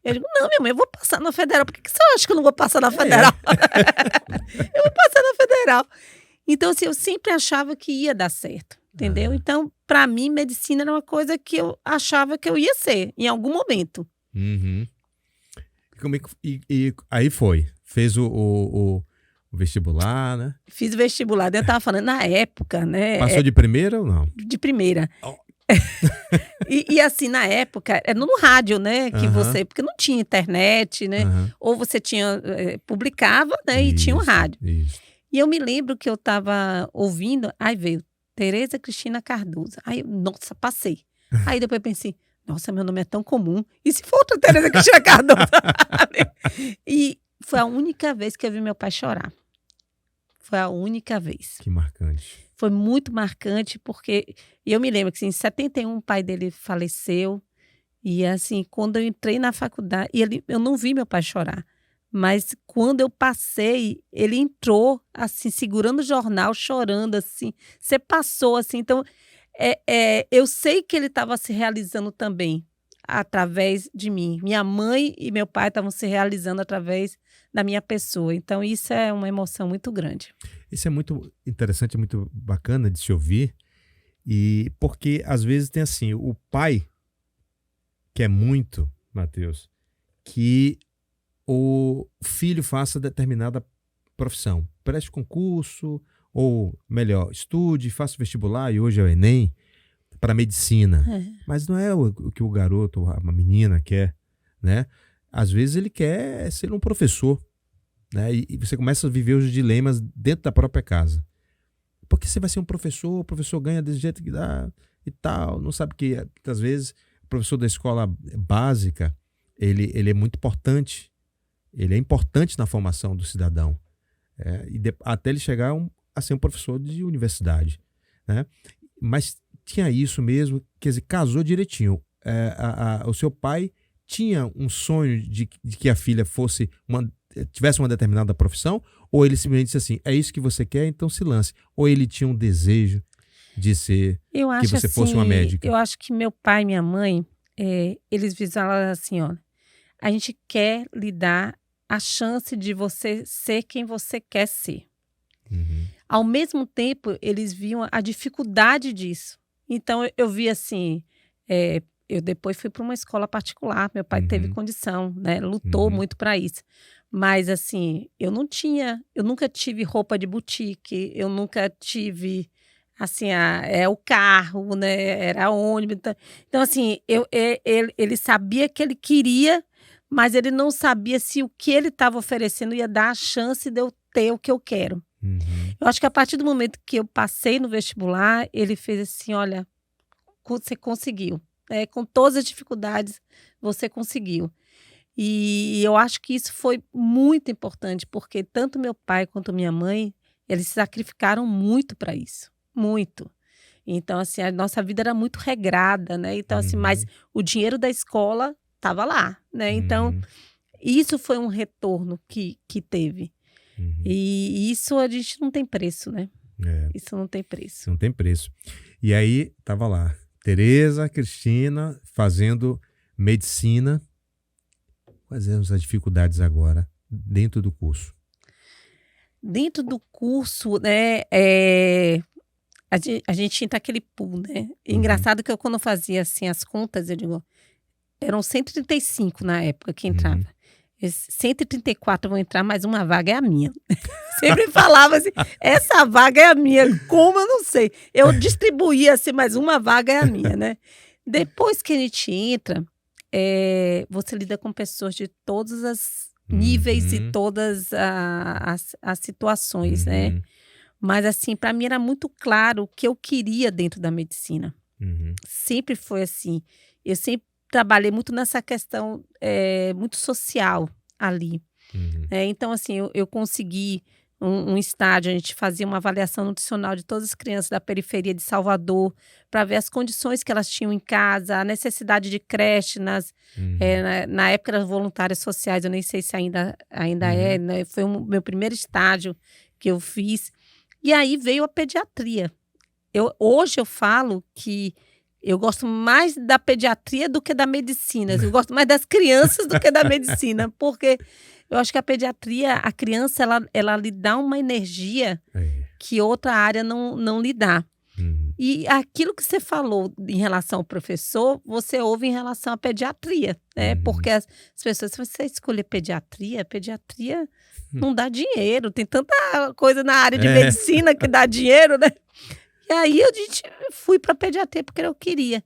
Eu digo, não, minha mãe, eu vou passar na Federal. Por que você acha que eu não vou passar na Federal? Eu vou passar na Federal. Então, assim, eu sempre achava que ia dar certo. Entendeu? Então, para mim, medicina era uma coisa que eu achava que eu ia ser, em algum momento. E aí foi. Fez o vestibular, né? Fiz o vestibular. Eu estava falando, na época, né? Passou de primeira ou não? De primeira. E assim, na época, era no rádio, né? Que porque não tinha internet, né? Ou você tinha, publicava, né? E tinha um rádio. Isso. E eu me lembro que eu estava ouvindo, aí veio Tereza Cristina Cardoso. Aí, nossa, passei. Aí depois eu pensei, nossa, meu nome é tão comum. E se for outra Tereza Cristina Cardoso? E foi a única vez que eu vi meu pai chorar. Foi a única vez. Que marcante. Foi muito marcante, porque eu me lembro que assim, em 71 o pai dele faleceu. E assim, quando eu entrei na faculdade, eu não vi meu pai chorar. Mas quando eu passei, ele entrou, assim, segurando o jornal, chorando, assim. Você passou, assim. Então, eu sei que ele estava se realizando também através de mim. Minha mãe e meu pai estavam se realizando através da minha pessoa. Então, isso é uma emoção muito grande. Isso é muito interessante, muito bacana de se ouvir. E porque, às vezes, tem assim, o pai quer muito, Matheus, que o filho faça determinada profissão. Preste concurso, ou melhor, estude, faça o vestibular, e hoje é o Enem, para medicina. Mas não é o que o garoto, a menina quer, né? Às vezes ele quer ser um professor, né? E você começa a viver os dilemas dentro da própria casa. Porque você vai ser um professor, o professor ganha desse jeito que dá e tal, não sabe que, às vezes, o professor da escola básica, ele é muito importante. Ele é importante na formação do cidadão, até ele chegar a ser um professor de universidade, né? Mas tinha isso mesmo, quer dizer, casou direitinho. O seu pai tinha um sonho de que a filha tivesse uma determinada profissão, ou ele simplesmente disse assim, é isso que você quer, então se lance. Ou ele tinha um desejo de ser, que você fosse uma médica? Eu acho que meu pai e minha mãe, eles visaram assim, ó, a gente quer lhe dar a chance de você ser quem você quer ser. Ao mesmo tempo, eles viam a dificuldade disso. Então, eu vi assim, eu depois fui para uma escola particular, meu pai teve condição, né? Lutou muito para isso. Mas assim, eu nunca tive roupa de boutique, eu nunca tive, assim, o carro, né? Era ônibus. Então assim, ele sabia que ele queria, mas ele não sabia se o que ele estava oferecendo ia dar a chance de eu ter o que eu quero. Eu acho que a partir do momento que eu passei no vestibular, ele fez assim, olha, você conseguiu. Com todas as dificuldades, você conseguiu. E eu acho que isso foi muito importante, porque tanto meu pai quanto minha mãe, eles se sacrificaram muito para isso. Muito. Então, assim, a nossa vida era muito regrada, né? Então, assim, mas o dinheiro da escola estava lá, né? Então, isso foi um retorno que teve. E isso a gente não tem preço, né? Isso não tem preço. Não tem preço. E aí, tava lá, Tereza, Cristina, fazendo medicina. Quais eram as dificuldades agora dentro do curso? Dentro do curso, né, a gente entra aquele pool, né? Engraçado que quando eu fazia assim as contas, eu digo, eram 135 na época que entrava. 134 vão entrar, mas uma vaga é a minha. Sempre falava assim, essa vaga é a minha. Como eu não sei. Eu distribuía assim, mas uma vaga é a minha, né? Depois que a gente entra, você lida com pessoas de todos os níveis e todas as situações, né? Mas assim, para mim era muito claro o que eu queria dentro da medicina. Sempre foi assim. Eu sempre trabalhei muito nessa questão muito social ali. Então, assim, eu consegui um estágio, a gente fazia uma avaliação nutricional de todas as crianças da periferia de Salvador, para ver as condições que elas tinham em casa, a necessidade de creche, na época das voluntárias sociais, eu nem sei se ainda é, né? Foi o meu primeiro estágio que eu fiz. E aí veio a pediatria. Hoje eu falo que eu gosto mais da pediatria do que da medicina. Eu gosto mais das crianças do que da medicina, porque eu acho que a pediatria, a criança, ela lhe dá uma energia que outra área não lhe dá. E aquilo que você falou em relação ao professor, você ouve em relação à pediatria, né? Porque as pessoas, se você escolher pediatria não dá dinheiro. Tem tanta coisa na área de medicina que dá dinheiro, né? E aí a gente fui para pediatria porque eu queria.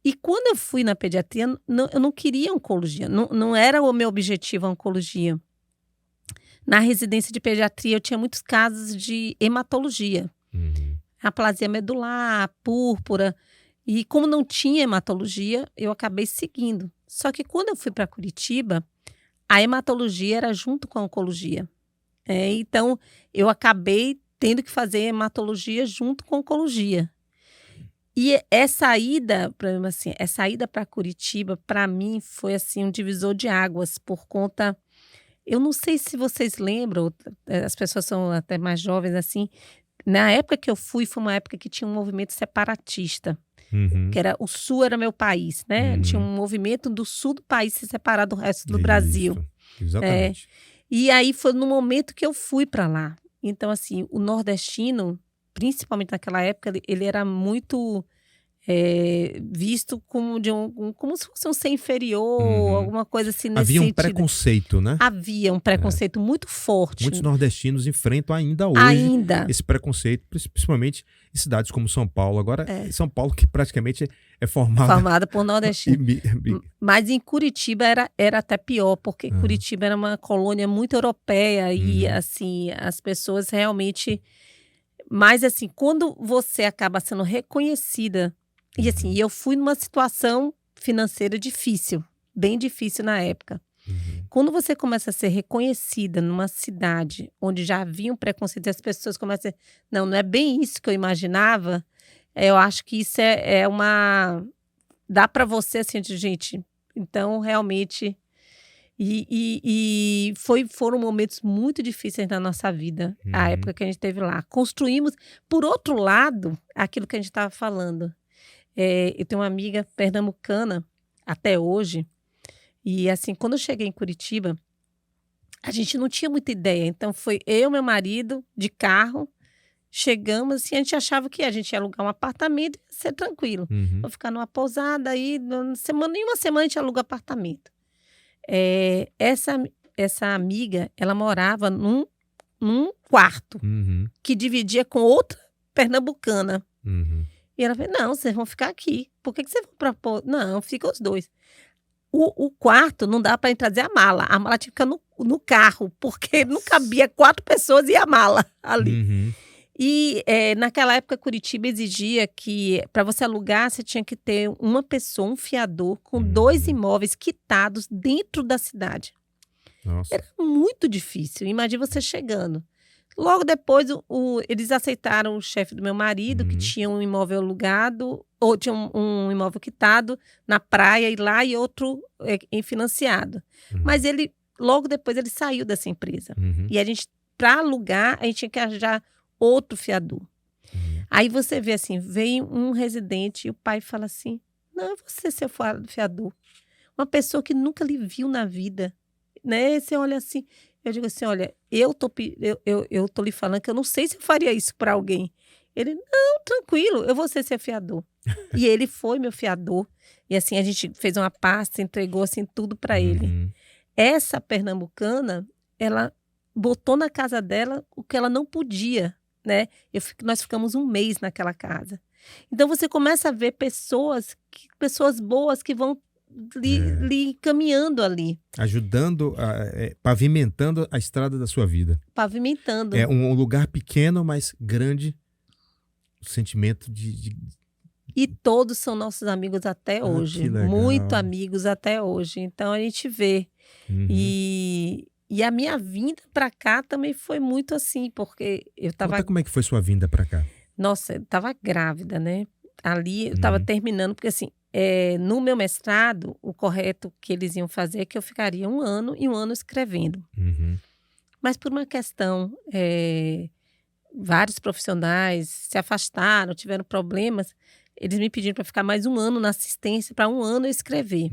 E quando eu fui na pediatria, eu não queria oncologia. Não era o meu objetivo a oncologia. Na residência de pediatria, eu tinha muitos casos de hematologia. Aplasia medular, púrpura. E como não tinha hematologia, eu acabei seguindo. Só que quando eu fui para Curitiba, a hematologia era junto com a oncologia. Então, eu acabei tendo que fazer hematologia junto com oncologia. E essa ida para Curitiba, para mim, foi assim um divisor de águas, por conta... Eu não sei se vocês lembram, as pessoas são até mais jovens assim. Na época que eu fui, foi uma época que tinha um movimento separatista, que era o Sul era meu país, né? Tinha um movimento do Sul do país se separar do resto do Brasil. Exatamente. E aí foi no momento que eu fui para lá. Então, assim, o nordestino, principalmente naquela época, ele era muito visto como como se fosse um ser inferior, alguma coisa assim nesse Havia um sentido. Preconceito, né? Havia um preconceito muito forte. Muitos nordestinos enfrentam ainda hoje esse preconceito, principalmente em cidades como São Paulo. Agora, São Paulo que praticamente é formada por nordestinos. Mas em Curitiba era até pior, porque Curitiba era uma colônia muito europeia e assim, as pessoas realmente... Mas assim, quando você acaba sendo reconhecida... E assim, eu fui numa situação financeira difícil, bem difícil na época. Quando você começa a ser reconhecida numa cidade onde já havia um preconceito e as pessoas começam a dizer, não é bem isso que eu imaginava, eu acho que isso é uma... Dá para você, assim, gente, então realmente... E foram momentos muito difíceis na nossa vida, a época que a gente esteve lá. Construímos, por outro lado, aquilo que a gente estava falando. Eu tenho uma amiga pernambucana, até hoje, e assim, quando eu cheguei em Curitiba, a gente não tinha muita ideia. Então, foi eu e meu marido, de carro, chegamos, assim, a gente achava que a gente ia alugar um apartamento e ia ser tranquilo. Vou ficar numa pousada aí, em uma semana a gente aluga apartamento. Essa amiga, ela morava num quarto que dividia com outra pernambucana. E ela falou, não, vocês vão ficar aqui. Por que vocês vão para... Não, fica os dois. O quarto não dá para entrar dizer a mala. A mala tinha que ficar no carro, porque não cabia 4 pessoas e a mala ali. E naquela época, Curitiba exigia que, para você alugar, você tinha que ter uma pessoa, um fiador, com 2 imóveis quitados dentro da cidade. Nossa. Era muito difícil. Imagina você chegando. Logo depois, eles aceitaram o chefe do meu marido, que tinha um imóvel alugado, ou tinha um imóvel quitado na praia e lá e outro financiado. Mas logo depois ele saiu dessa empresa. E a gente, para alugar, a gente tinha que arranjar outro fiador. Aí você vê assim, vem um residente e o pai fala assim, não, é você seu fiador. Uma pessoa que nunca lhe viu na vida, né? Você olha assim, eu digo assim, olha, eu tô lhe falando que eu não sei se eu faria isso para alguém. Ele, não, tranquilo, eu vou ser seu fiador. E ele foi meu fiador. E assim, a gente fez uma pasta, entregou assim tudo para ele. Essa pernambucana, ela botou na casa dela o que ela não podia, né? Nós ficamos um mês naquela casa. Então você começa a ver pessoas boas que vão lhe caminhando ali. Ajudando, pavimentando a estrada da sua vida. Pavimentando. É um lugar pequeno, mas grande, o sentimento de... E todos são nossos amigos até hoje. Que legal. Muito amigos até hoje. Então a gente vê. E a minha vinda para cá também foi muito assim, porque eu estava... Conta como é que foi sua vinda para cá. Nossa, eu estava grávida, né? Ali eu estava terminando, porque assim, no meu mestrado, o correto que eles iam fazer é que eu ficaria 1 ano e 1 ano escrevendo. Mas por uma questão, vários profissionais se afastaram, tiveram problemas, eles me pediram para ficar mais 1 ano na assistência, para 1 ano eu escrever.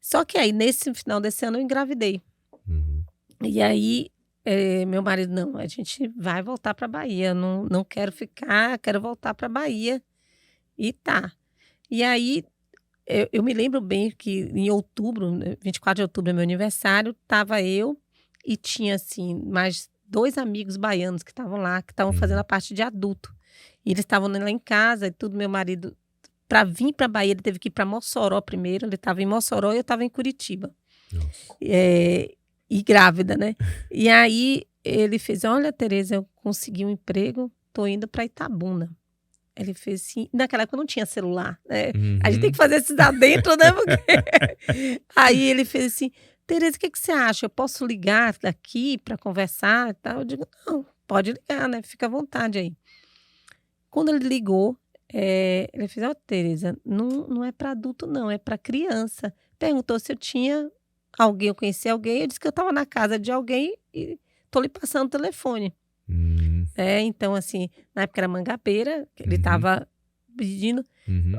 Só que aí, nesse final desse ano, eu engravidei. E aí, meu marido, não, a gente vai voltar para a Bahia, não quero ficar, quero voltar para a Bahia. E tá. E aí, eu me lembro bem que em outubro, 24 de outubro é meu aniversário, estava eu e tinha, assim, mais 2 amigos baianos que estavam lá, que estavam fazendo a parte de adulto. E eles estavam lá em casa e tudo, meu marido, para vir para a Bahia, ele teve que ir para Mossoró primeiro, ele estava em Mossoró e eu estava em Curitiba. E grávida, né? E aí, ele fez, olha, Tereza, eu consegui um emprego, tô indo para Itabuna. Ele fez assim, naquela época não tinha celular, né? A gente tem que fazer isso dentro, né? Porque... Aí ele fez assim, Tereza, o que você acha? Eu posso ligar daqui para conversar e tal? Eu digo, não, pode ligar, né? Fica à vontade aí. Quando ele ligou, ele fez, Tereza, não é para adulto não, é para criança. Perguntou se eu tinha alguém, eu conhecia alguém, eu disse que eu estava na casa de alguém e tô lhe passando o telefone. Então, assim, na época era Mangabeira, que ele estava pedindo.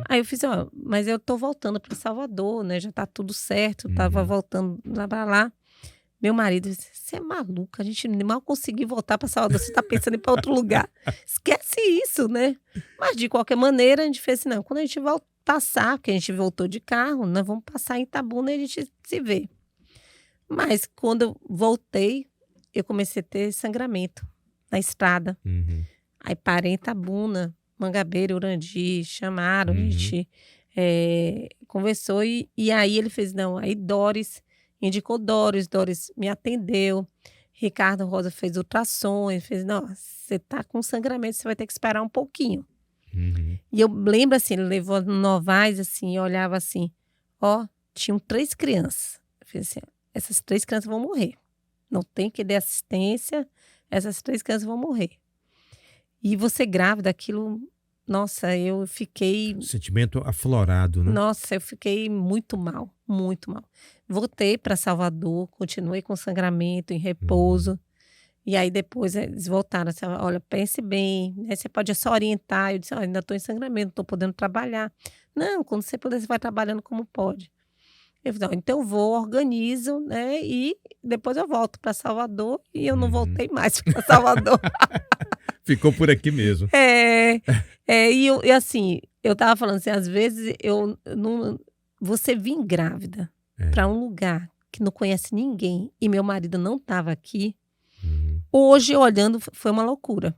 Aí eu fiz, mas eu tô voltando para Salvador, né? Já tá tudo certo, tava voltando lá para lá. Meu marido disse, você é maluca, a gente mal conseguiu voltar para Salvador, você tá pensando em ir para outro lugar. Esquece isso, né? Mas, de qualquer maneira, a gente fez assim, não, quando a gente passar, porque a gente voltou de carro, nós vamos passar em Itabuna e a gente se vê. Mas, quando eu voltei, eu comecei a ter sangramento na estrada. Aí parei em Itabuna, Mangabeira, Urandi, chamaram, a gente conversou e aí ele fez, não, aí Doris, indicou Doris me atendeu, Ricardo Rosa fez ultrassom, ele fez, não, você tá com sangramento, você vai ter que esperar um pouquinho. E eu lembro assim, ele levou Novaes assim, e olhava assim, tinham 3 crianças. Eu fiz assim, essas 3 crianças vão morrer. Não tem que dar assistência, essas 3 crianças vão morrer. E você grávida, aquilo, nossa, eu fiquei... Sentimento aflorado, né? Nossa, eu fiquei muito mal, muito mal. Voltei para Salvador, continuei com sangramento, em repouso. E aí depois eles voltaram assim, olha, pense bem, né? Você pode só orientar. Eu disse, ainda estou em sangramento, não estou podendo trabalhar. Não, quando você puder, você vai trabalhando como pode. Eu falei, então eu vou, organizo, né? E depois eu volto para Salvador. E eu não voltei mais para Salvador. Ficou por aqui mesmo. E assim, eu tava falando assim, às vezes você vir grávida para um lugar que não conhece ninguém e meu marido não estava aqui, hoje olhando foi uma loucura.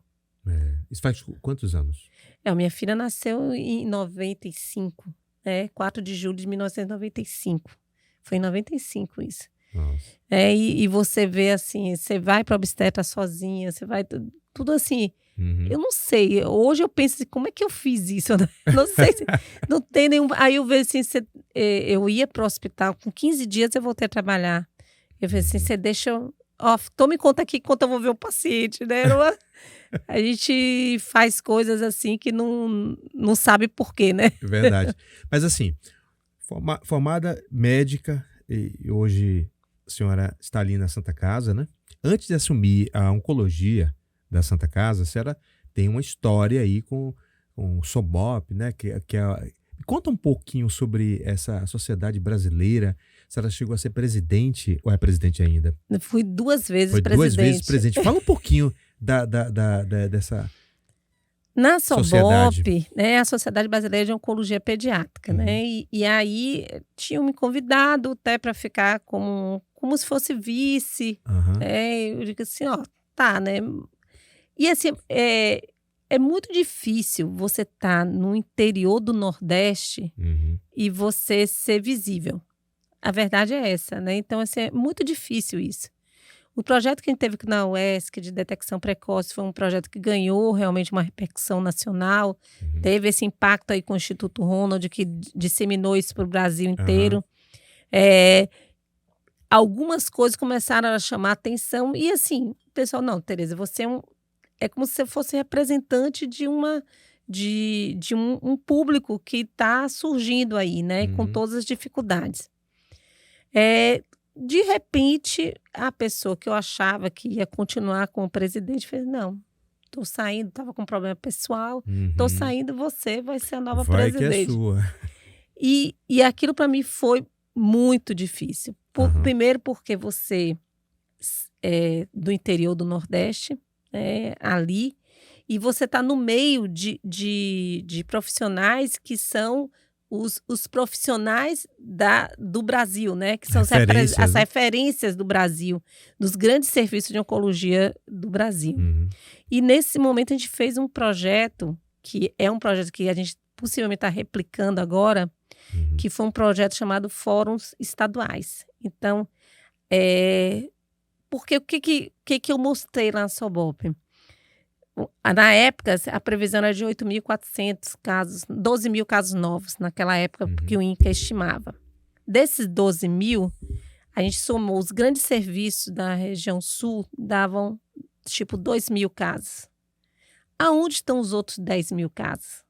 Isso faz quantos anos? Minha filha nasceu em 95, 4 de julho de 1995. Foi em 95 isso. Nossa. E você vê assim, você vai para obstetra sozinha, você vai tudo assim. Eu não sei. Hoje eu penso assim, como é que eu fiz isso? Não sei se não tem nenhum. Aí eu vejo assim, eu ia para o hospital, com 15 dias eu voltei a trabalhar. Eu falei assim, você deixa tome conta aqui enquanto eu vou ver o paciente, né? A gente faz coisas assim que não sabe por quê, né? É verdade. Mas assim, formada médica, e hoje a senhora está ali na Santa Casa, né? Antes de assumir a oncologia da Santa Casa, a senhora tem uma história aí com o SOBOP, né? Me conta um pouquinho sobre essa sociedade brasileira. A senhora chegou a ser presidente, ou é presidente ainda? Eu fui 2 vezes Foi presidente. 2 vezes presidente. Fala um pouquinho dessa Na sociedade. SOBOP, né, a Sociedade Brasileira de Oncologia Pediátrica, né? E aí tinham me convidado até para ficar como se fosse vice. Né? Eu digo assim, tá, né? E assim, é muito difícil você estar no interior do Nordeste e você ser visível. A verdade é essa, né? Então, assim, é muito difícil isso. O projeto que a gente teve aqui na UESC de detecção precoce foi um projeto que ganhou realmente uma repercussão nacional, teve esse impacto aí com o Instituto Ronald, que disseminou isso para o Brasil inteiro. Algumas coisas começaram a chamar atenção e assim, o pessoal, não, Tereza, você é como se você fosse representante de um público que está surgindo aí, né, com todas as dificuldades. De repente, a pessoa que eu achava que ia continuar como presidente fez, não, estou saindo, estava com um problema pessoal, estou saindo, você vai ser a nova presidente. Que é sua. E aquilo para mim foi muito difícil. Primeiro porque você é do interior do Nordeste, ali, e você está no meio de profissionais que são os profissionais do Brasil, né? Que são as referências do Brasil, dos grandes serviços de oncologia do Brasil. E nesse momento a gente fez um projeto, que é um projeto que a gente possivelmente está replicando agora, que foi um projeto chamado Fóruns Estaduais. Então, porque o que eu mostrei lá na SOBOP? Na época, a previsão era de 8.400 casos, 12 mil casos novos, naquela época que o INCA estimava. Desses 12 mil, a gente somou os grandes serviços da região sul, davam tipo 2 mil casos. Aonde estão os outros 10 mil casos?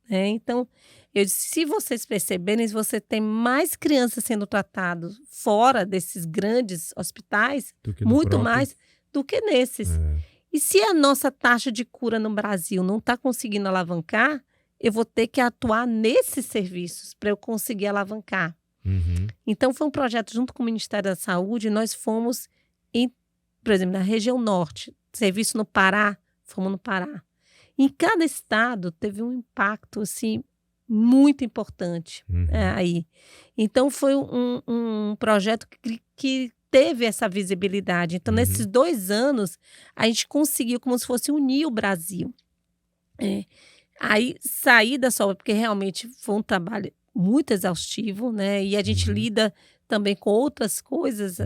Então, eu disse, se vocês perceberem, você tem mais crianças sendo tratadas fora desses grandes hospitais, muito mais do que nesses. E se a nossa taxa de cura no Brasil não está conseguindo alavancar, eu vou ter que atuar nesses serviços para eu conseguir alavancar. Então, foi um projeto junto com o Ministério da Saúde, nós fomos, por exemplo, na região norte, serviço no Pará, fomos no Pará. Em cada estado teve um impacto, assim, muito importante aí. Então, foi um projeto que teve essa visibilidade. Então, nesses 2 anos, a gente conseguiu como se fosse unir o Brasil. Aí, sair da SOBOP, porque realmente foi um trabalho muito exaustivo, né? E a gente lida também com outras coisas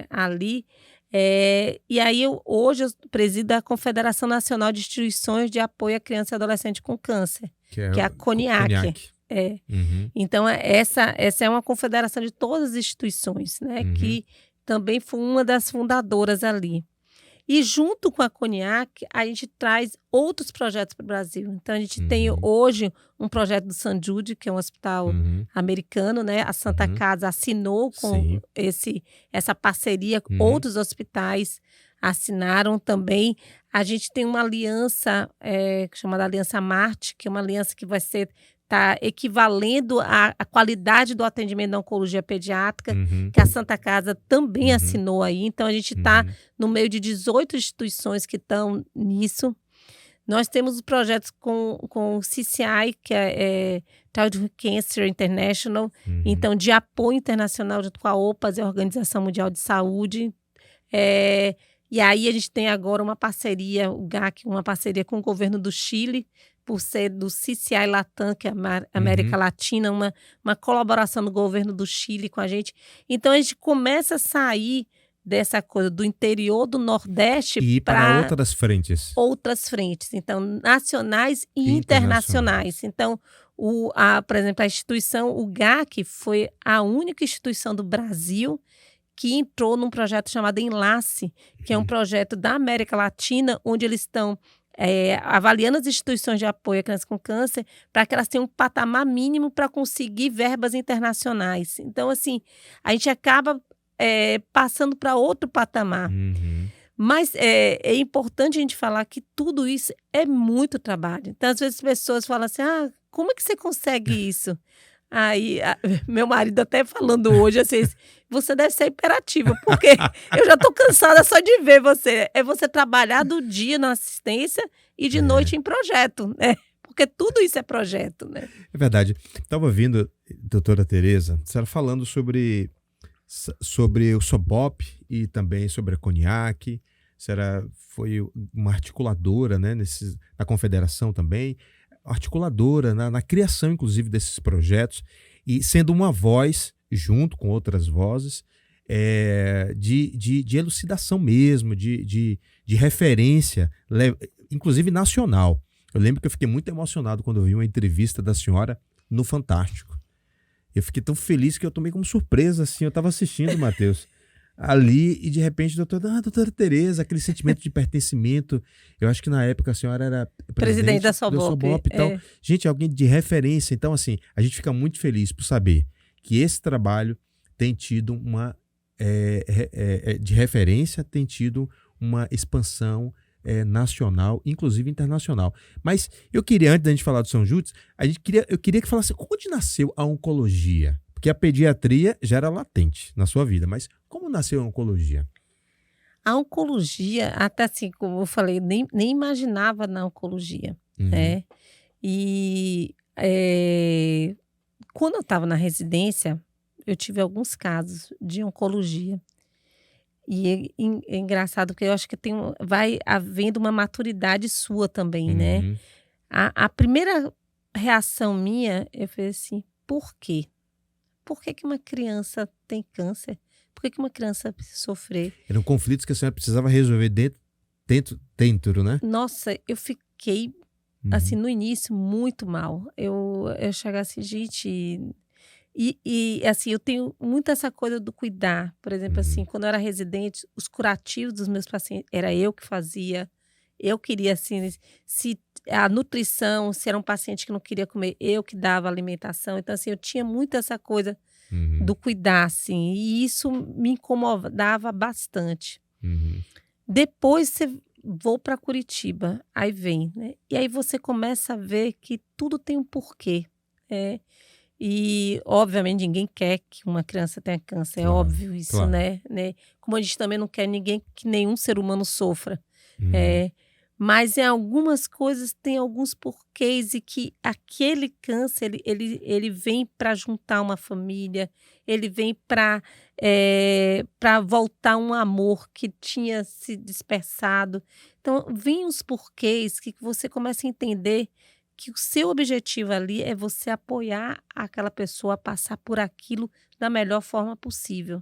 ali. E aí, hoje, eu presido a Confederação Nacional de Instituições de Apoio à Criança e Adolescente com Câncer, que é a CONIAC. Então, essa é uma confederação de todas as instituições, né? Que também foi uma das fundadoras ali. E junto com a CONIAC, a gente traz outros projetos para o Brasil. Então, a gente tem hoje um projeto do St. Jude, que é um hospital americano, né? A Santa Casa assinou com essa parceria, outros hospitais assinaram também. A gente tem uma aliança chamada Aliança Marte, que é uma aliança que vai está equivalendo à qualidade do atendimento da oncologia pediátrica, que a Santa Casa também assinou aí. Então, a gente está no meio de 18 instituições que estão nisso. Nós temos projetos com o CCI, que é Childhood Cancer International, então, de apoio internacional junto com a OPAS, a Organização Mundial de Saúde. E aí, a gente tem agora uma parceria, o GAC, uma parceria com o governo do Chile, por ser do CCI Latam, que é a América Latina, uma colaboração do governo do Chile com a gente. Então, a gente começa a sair dessa coisa do interior do Nordeste e para outras frentes. Outras frentes, então, nacionais e internacionais. Então, por exemplo, a instituição, o GAC, foi a única instituição do Brasil que entrou num projeto chamado Enlace, que é um projeto da América Latina, onde eles estão avaliando as instituições de apoio a crianças com câncer para que elas tenham um patamar mínimo para conseguir verbas internacionais. Então, assim, a gente acaba passando para outro patamar. Mas é importante a gente falar que tudo isso é muito trabalho. Então, às vezes, as pessoas falam assim, como é que você consegue isso? Aí, meu marido até falando hoje, assim, você deve ser hiperativa, porque eu já estou cansada só de ver você. É você trabalhar do dia na assistência e de noite em projeto, né? Porque tudo isso é projeto, né? É verdade. Estava ouvindo, doutora Tereza, a senhora falando sobre o SOBOP e também sobre a Coniac. A senhora foi uma articuladora, né, na confederação também, articuladora na criação, inclusive, desses projetos, e sendo uma voz, junto com outras vozes, de elucidação mesmo, de referência, inclusive nacional. Eu lembro que eu fiquei muito emocionado quando eu vi uma entrevista da senhora no Fantástico. Eu fiquei tão feliz que eu tomei como surpresa, assim, eu estava assistindo, Matheus, ali, e de repente, doutora Tereza, aquele sentimento de pertencimento. Eu acho que na época a senhora era presidente da SOBOP. Então, gente, alguém de referência. Então, assim, a gente fica muito feliz por saber que esse trabalho tem tido de referência, tem tido uma expansão nacional, inclusive internacional. Mas eu queria, antes da gente falar do São Judas, eu queria que falasse onde nasceu a oncologia. Porque a pediatria já era latente na sua vida, mas como nasceu a oncologia? A oncologia, até assim, como eu falei, nem imaginava na oncologia, né? E quando eu estava na residência, eu tive alguns casos de oncologia. E é engraçado, porque eu acho que vai havendo uma maturidade sua também, né? A primeira reação minha, eu falei assim, por quê? Por que uma criança tem câncer? Por que uma criança precisa sofrer? Eram conflitos que a senhora precisava resolver dentro, né? Nossa, eu fiquei, assim, no início, muito mal. Eu chegava assim, gente... E assim, eu tenho muito essa coisa do cuidar. Por exemplo, assim, quando eu era residente, os curativos dos meus pacientes, era eu que fazia. Eu queria, assim, se a nutrição, se era um paciente que não queria comer, eu que dava alimentação. Então, assim, eu tinha muito essa coisa do cuidar, assim. E isso me incomodava bastante. Depois, você vou para Curitiba, aí vem, né? E aí você começa a ver que tudo tem um porquê, E, obviamente, ninguém quer que uma criança tenha câncer. É óbvio isso, né? Como a gente também não quer que nenhum ser humano sofra. Mas em algumas coisas tem alguns porquês e que aquele câncer, ele vem para juntar uma família, ele vem para voltar um amor que tinha se dispersado. Então, vem os porquês que você começa a entender que o seu objetivo ali é você apoiar aquela pessoa a passar por aquilo da melhor forma possível.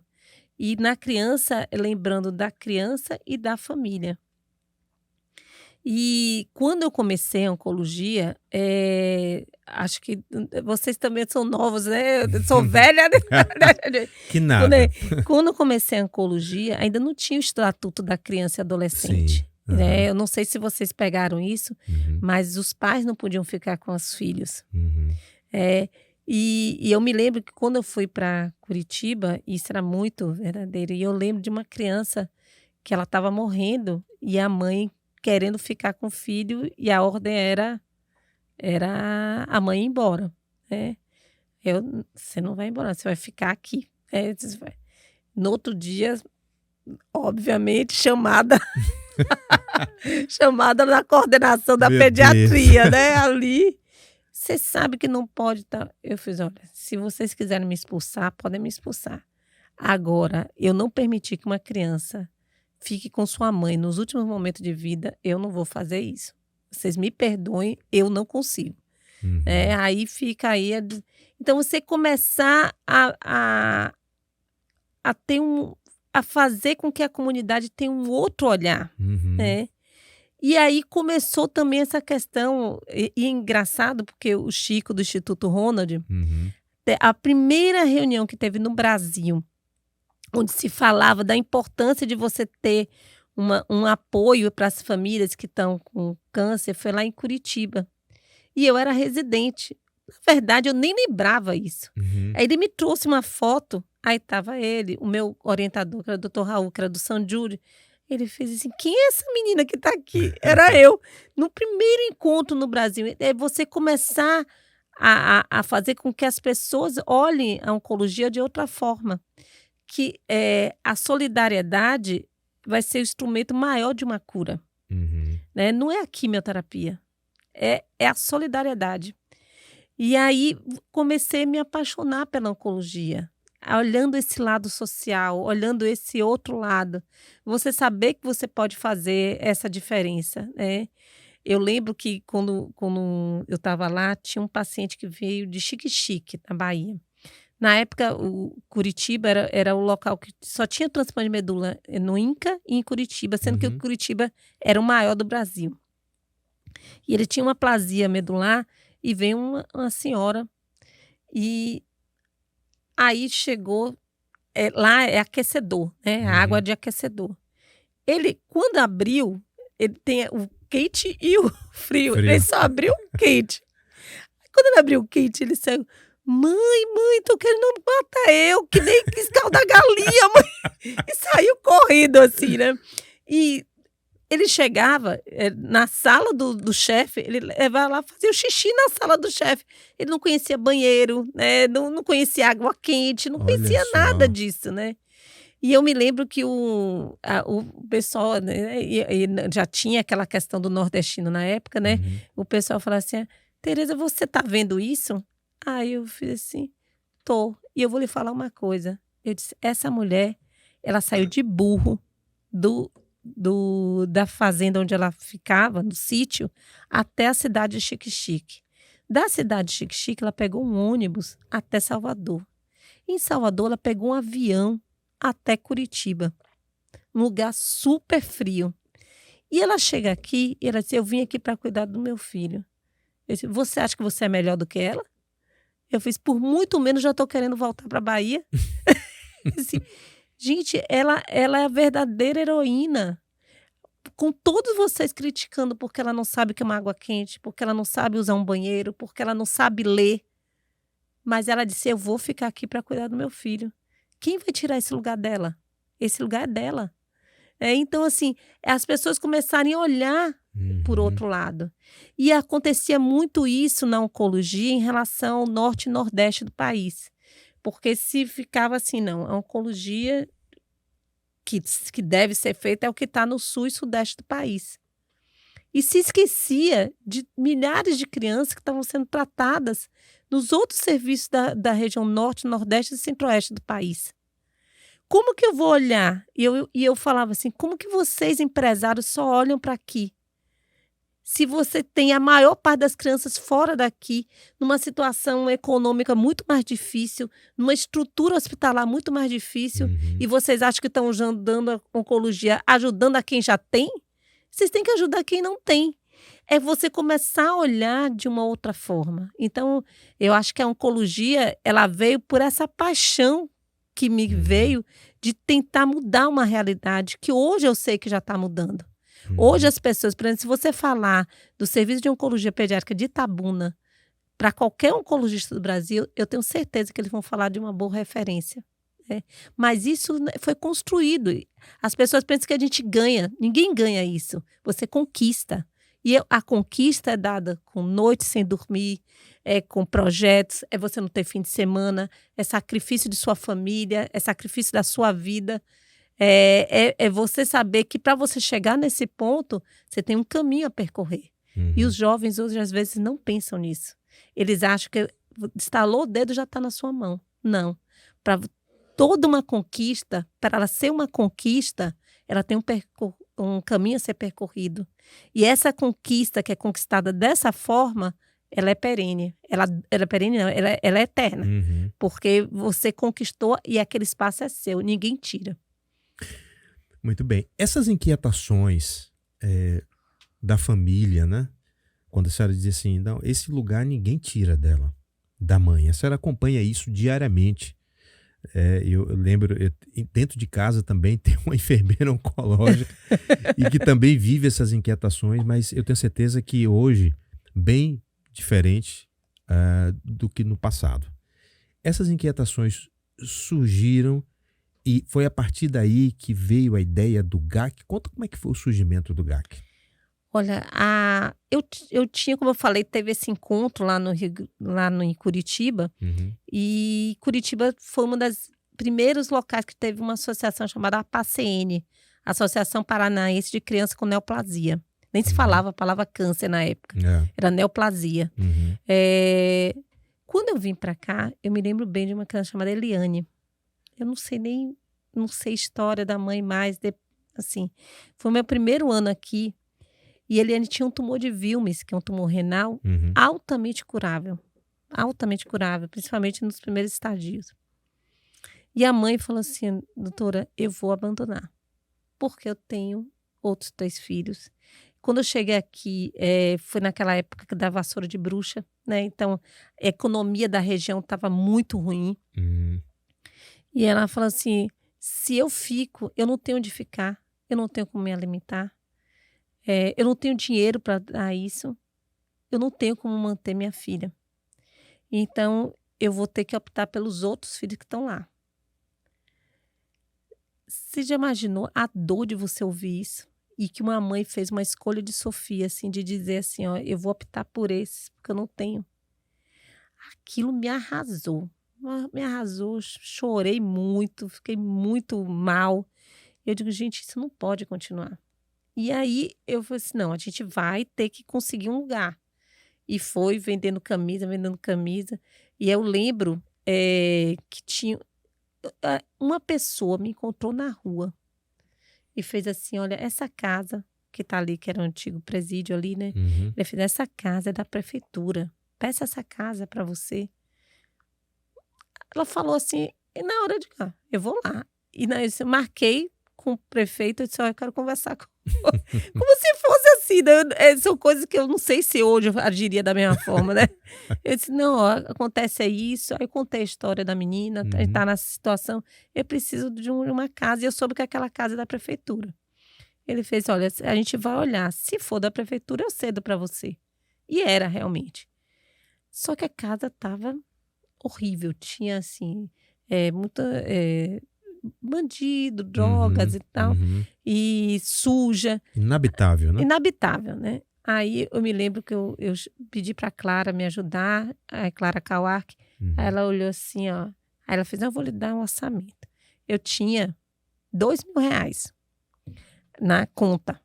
E na criança, lembrando da criança e da família. E quando eu comecei a oncologia, acho que vocês também são novos, né? Eu sou velha. Que nada. Quando eu comecei a oncologia, ainda não tinha o Estatuto da Criança e Adolescente. Sim. Eu não sei se vocês pegaram isso, mas os pais não podiam ficar com os filhos. E eu me lembro que quando eu fui para Curitiba, isso era muito verdadeiro, e eu lembro de uma criança que ela estava morrendo e a mãe querendo ficar com o filho, e a ordem era a mãe ir embora. Você não vai embora, você vai ficar aqui. No outro dia, obviamente, chamada na coordenação da pediatria, né? Ali, você sabe que não pode estar. Eu fiz, olha, se vocês quiserem me expulsar, podem me expulsar. Agora, eu não permiti que uma criança fique com sua mãe nos últimos momentos de vida, eu não vou fazer isso. Vocês me perdoem, eu não consigo. Aí fica aí. Então, você começar a ter a fazer com que a comunidade tenha um outro olhar, né? E aí começou também essa questão, e é engraçado, porque o Chico do Instituto Ronald, a primeira reunião que teve no Brasil, onde se falava da importância de você ter um apoio para as famílias que estão com câncer, foi lá em Curitiba. E eu era residente. Na verdade, eu nem lembrava isso. Aí ele me trouxe uma foto, aí estava ele, o meu orientador, que era o Dr. Raul, que era do São Júlio. Ele fez assim, quem é essa menina que está aqui? Era eu. No primeiro encontro no Brasil, é você começar a fazer com que as pessoas olhem a oncologia de outra forma. Que a solidariedade vai ser o instrumento maior de uma cura. Né? Não é a quimioterapia, é a solidariedade. E aí comecei a me apaixonar pela oncologia, olhando esse lado social, olhando esse outro lado. Você saber que você pode fazer essa diferença, né? Eu lembro que quando eu estava lá, tinha um paciente que veio de Xique-Xique, na Bahia. Na época, o Curitiba era o local que só tinha transplante de medula no INCA e em Curitiba, sendo que o Curitiba era o maior do Brasil. E ele tinha uma aplasia medular e veio uma senhora. E aí chegou, lá é aquecedor, né? Água de aquecedor. Ele, quando abriu, ele tem o quente e o frio. Ele só abriu o quente. Quando ele abriu o quente, ele saiu... Mãe, tô querendo matar eu, que nem quis escaldar galinha, mãe. E saiu correndo assim, né? E ele chegava na sala do chefe, ele levava lá, fazia o xixi na sala do chefe. Ele não conhecia banheiro, né? Não conhecia água quente, não conhecia nada disso, né? E eu me lembro que o pessoal, né, já tinha aquela questão do nordestino na época, né? O pessoal falava assim, Tereza, você tá vendo isso? Aí eu fiz assim, tô. E eu vou lhe falar uma coisa. Eu disse, essa mulher, ela saiu de burro da fazenda onde ela ficava, no sítio, até a cidade de Xique-Xique. Da cidade de Xique-Xique, ela pegou um ônibus até Salvador. Em Salvador, ela pegou um avião até Curitiba. Um lugar super frio. E ela chega aqui, e ela disse, eu vim aqui para cuidar do meu filho. Eu disse, você acha que você é melhor do que ela? Eu fiz, por muito menos já estou querendo voltar para a Bahia. Assim, gente, ela é a verdadeira heroína. Com todos vocês criticando porque ela não sabe o que é uma água quente, porque ela não sabe usar um banheiro, porque ela não sabe ler. Mas ela disse, eu vou ficar aqui para cuidar do meu filho. Quem vai tirar esse lugar dela? Esse lugar é dela. Então, assim, as pessoas começarem a olhar por outro lado. E acontecia muito isso na oncologia em relação ao norte e nordeste do país. Porque se ficava assim, não, a oncologia que deve ser feita é o que está no sul e sudeste do país. E se esquecia de milhares de crianças que estavam sendo tratadas nos outros serviços da região norte, nordeste e centro-oeste do país. Como que eu vou olhar? E eu falava assim, como que vocês, empresários, só olham para aqui? Se você tem a maior parte das crianças fora daqui, numa situação econômica muito mais difícil, numa estrutura hospitalar muito mais difícil, e vocês acham que estão ajudando a oncologia, ajudando a quem já tem? Vocês têm que ajudar quem não tem. É você começar a olhar de uma outra forma. Então, eu acho que a oncologia, ela veio por essa paixão que me veio de tentar mudar uma realidade que hoje eu sei que já está mudando. Hoje as pessoas, por exemplo, se você falar do Serviço de Oncologia Pediátrica de Itabuna para qualquer oncologista do Brasil, eu tenho certeza que eles vão falar de uma boa referência. Né? Mas isso foi construído. As pessoas pensam que a gente ganha. Ninguém ganha isso. Você conquista. E a conquista é dada com noites sem dormir, com projetos, é você não ter fim de semana, é sacrifício de sua família, é sacrifício da sua vida. É você saber que para você chegar nesse ponto, você tem um caminho a percorrer. E os jovens hoje, às vezes, não pensam nisso. Eles acham que estalou o dedo já está na sua mão. Não. Para toda uma conquista, para ela ser uma conquista, ela tem um caminho a ser percorrido. E essa conquista que é conquistada dessa forma, ela é perene. Ela é perene, não, ela é eterna. Porque você conquistou e aquele espaço é seu, ninguém tira. Muito bem. Essas inquietações da família, né? Quando a senhora diz assim, não, esse lugar ninguém tira dela, da mãe. A senhora acompanha isso diariamente. Eu lembro, dentro de casa também tem uma enfermeira oncológica e que também vive essas inquietações, mas eu tenho certeza que hoje, bem diferente do que no passado. Essas inquietações surgiram e foi a partir daí que veio a ideia do GAC. Conta como é que foi o surgimento do GAC. Olha, eu tinha, como eu falei, teve esse encontro lá em Curitiba. E Curitiba foi um dos primeiros locais que teve uma associação chamada APACN, Associação Paranaense de Crianças com Neoplasia. Nem se falava a palavra câncer na época, era neoplasia. Quando eu vim para cá, eu me lembro bem de uma criança chamada Eliane. Eu não sei a história da mãe mais, assim, foi o meu primeiro ano aqui. E Eliane tinha um tumor de Wilms, que é um tumor renal, altamente curável, principalmente nos primeiros estadios. E a mãe falou assim: doutora, eu vou abandonar, porque eu tenho outros 3 filhos. Quando eu cheguei aqui, foi naquela época da vassoura de bruxa, né? Então, a economia da região estava muito ruim. E ela falou assim: se eu fico, eu não tenho onde ficar, eu não tenho como me alimentar. Eu não tenho dinheiro para dar isso, eu não tenho como manter minha filha. Então, eu vou ter que optar pelos outros filhos que estão lá. Você já imaginou a dor de você ouvir isso? E que uma mãe fez uma escolha de Sofia, assim, de dizer assim, ó, eu vou optar por esses, porque eu não tenho. Aquilo me arrasou, chorei muito, fiquei muito mal. Eu digo, gente, isso não pode continuar. E aí eu falei assim, não, a gente vai ter que conseguir um lugar. E foi vendendo camisa. E eu lembro que tinha uma pessoa me encontrou na rua e fez assim, olha, essa casa que tá ali, que era um antigo presídio ali, né? Ele fez, essa casa é da prefeitura. Peça essa casa para você. Ela falou assim, e na hora de eu vou lá. E eu marquei com o prefeito, eu disse, eu quero conversar com como se fosse assim, né? São coisas que eu não sei se hoje eu agiria da mesma forma, né? Eu disse, não, ó, acontece isso. Aí eu contei a história da menina, tá nessa situação, eu preciso de uma casa, e eu soube que aquela casa é da prefeitura. Ele fez, olha, a gente vai olhar, se for da prefeitura, eu cedo para você. E era realmente. Só que a casa tava horrível, tinha assim, bandido, drogas e tal, e suja. Inabitável, né? Inabitável, né? Aí eu me lembro que eu pedi para a Clara me ajudar, a Clara Kawark, aí ela olhou assim, ó, aí ela fez, eu vou lhe dar um orçamento. Eu tinha R$2.000 na conta,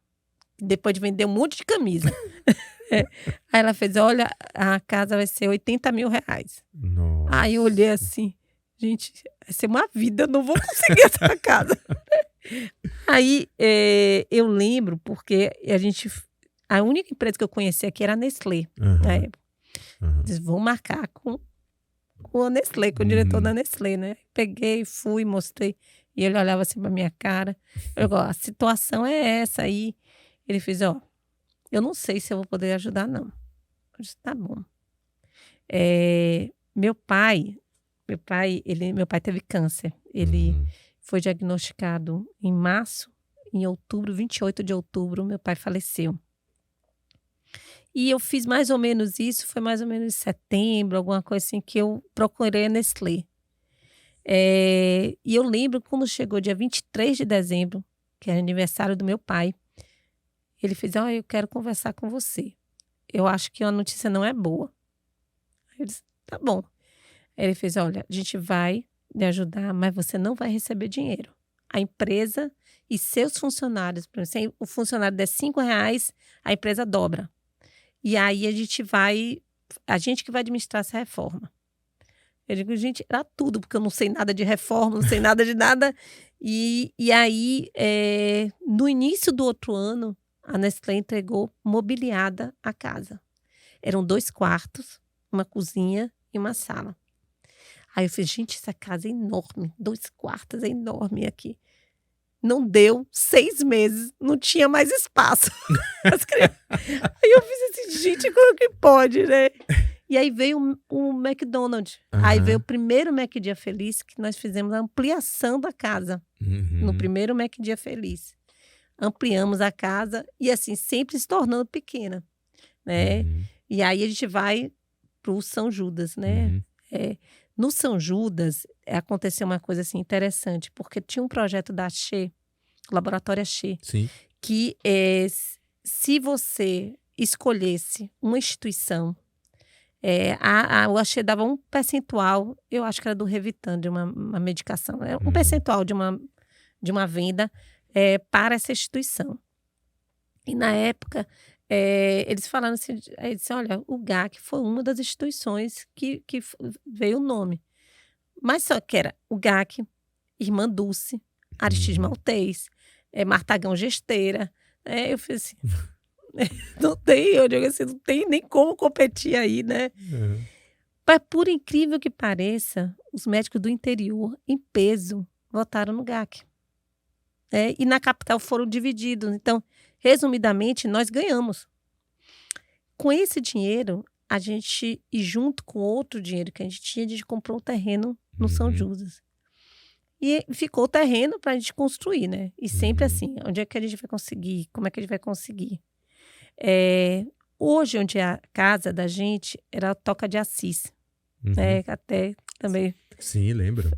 depois de vender um monte de camisa. Aí ela fez, olha, a casa vai ser R$80.000. Nossa. Aí eu olhei assim, gente, vai ser uma vida, eu não vou conseguir essa casa. Aí eu lembro, porque a única empresa que eu conhecia aqui era a Nestlé, na época. Disse, vou marcar com a Nestlé, com o diretor da Nestlé, né? Peguei, fui, mostrei, e ele olhava assim pra minha cara. Eu digo, a situação é essa aí. Ele fez, ó, eu não sei se eu vou poder ajudar, não. Eu disse, tá bom. Meu pai teve câncer. Ele foi diagnosticado em março, em outubro, 28 de outubro, meu pai faleceu. E eu fiz mais ou menos isso, foi mais ou menos em setembro, alguma coisa assim, que eu procurei a Nestlé. E eu lembro quando chegou dia 23 de dezembro, que era aniversário do meu pai, ele fez, eu quero conversar com você. Eu acho que a notícia não é boa. Eu disse, tá bom. Ele fez, olha, a gente vai lhe ajudar, mas você não vai receber dinheiro. A empresa e seus funcionários, se o funcionário der R$5, a empresa dobra. E aí a gente que vai administrar essa reforma. Eu digo, gente, era tudo, porque eu não sei nada de reforma, não sei nada de nada. E aí, no início do outro ano, a Nestlé entregou mobiliada a casa. Eram 2 quartos, uma cozinha e uma sala. Aí eu falei, gente, essa casa é enorme, 2 quartos, é enorme aqui. Não deu 6 meses, não tinha mais espaço. Aí eu fiz assim, gente, como que pode, né? E aí veio o McDonald's. Aham. Aí veio o primeiro Mac Dia Feliz, que nós fizemos a ampliação da casa. No primeiro Mac Dia Feliz. Ampliamos a casa e assim, sempre se tornando pequena, né? E aí a gente vai pro São Judas, né? No São Judas, aconteceu uma coisa assim interessante, porque tinha um projeto da Axê, Laboratório Axê, Sim. que se você escolhesse uma instituição, o Axê dava um percentual, eu acho que era do Revitan, de uma medicação, um percentual de uma venda para essa instituição. E na época, eles falaram assim, olha, o GAC foi uma das instituições que veio o nome. Mas só que era o GAC, Irmã Dulce, Aristides Maltês, Martagão Gesteira. Eu fiz assim, não tem nem como competir aí, né? Mas por incrível que pareça, os médicos do interior, em peso, votaram no GAC. E na capital foram divididos. Então, resumidamente, nós ganhamos. Com esse dinheiro, a gente, e junto com outro dinheiro que a gente comprou um terreno no São Judas. E ficou o terreno para a gente construir, né? E sempre assim, onde é que a gente vai conseguir? Como é que a gente vai conseguir? Hoje, onde é a casa da gente, era a Toca de Assis. Até também... Sim, lembro.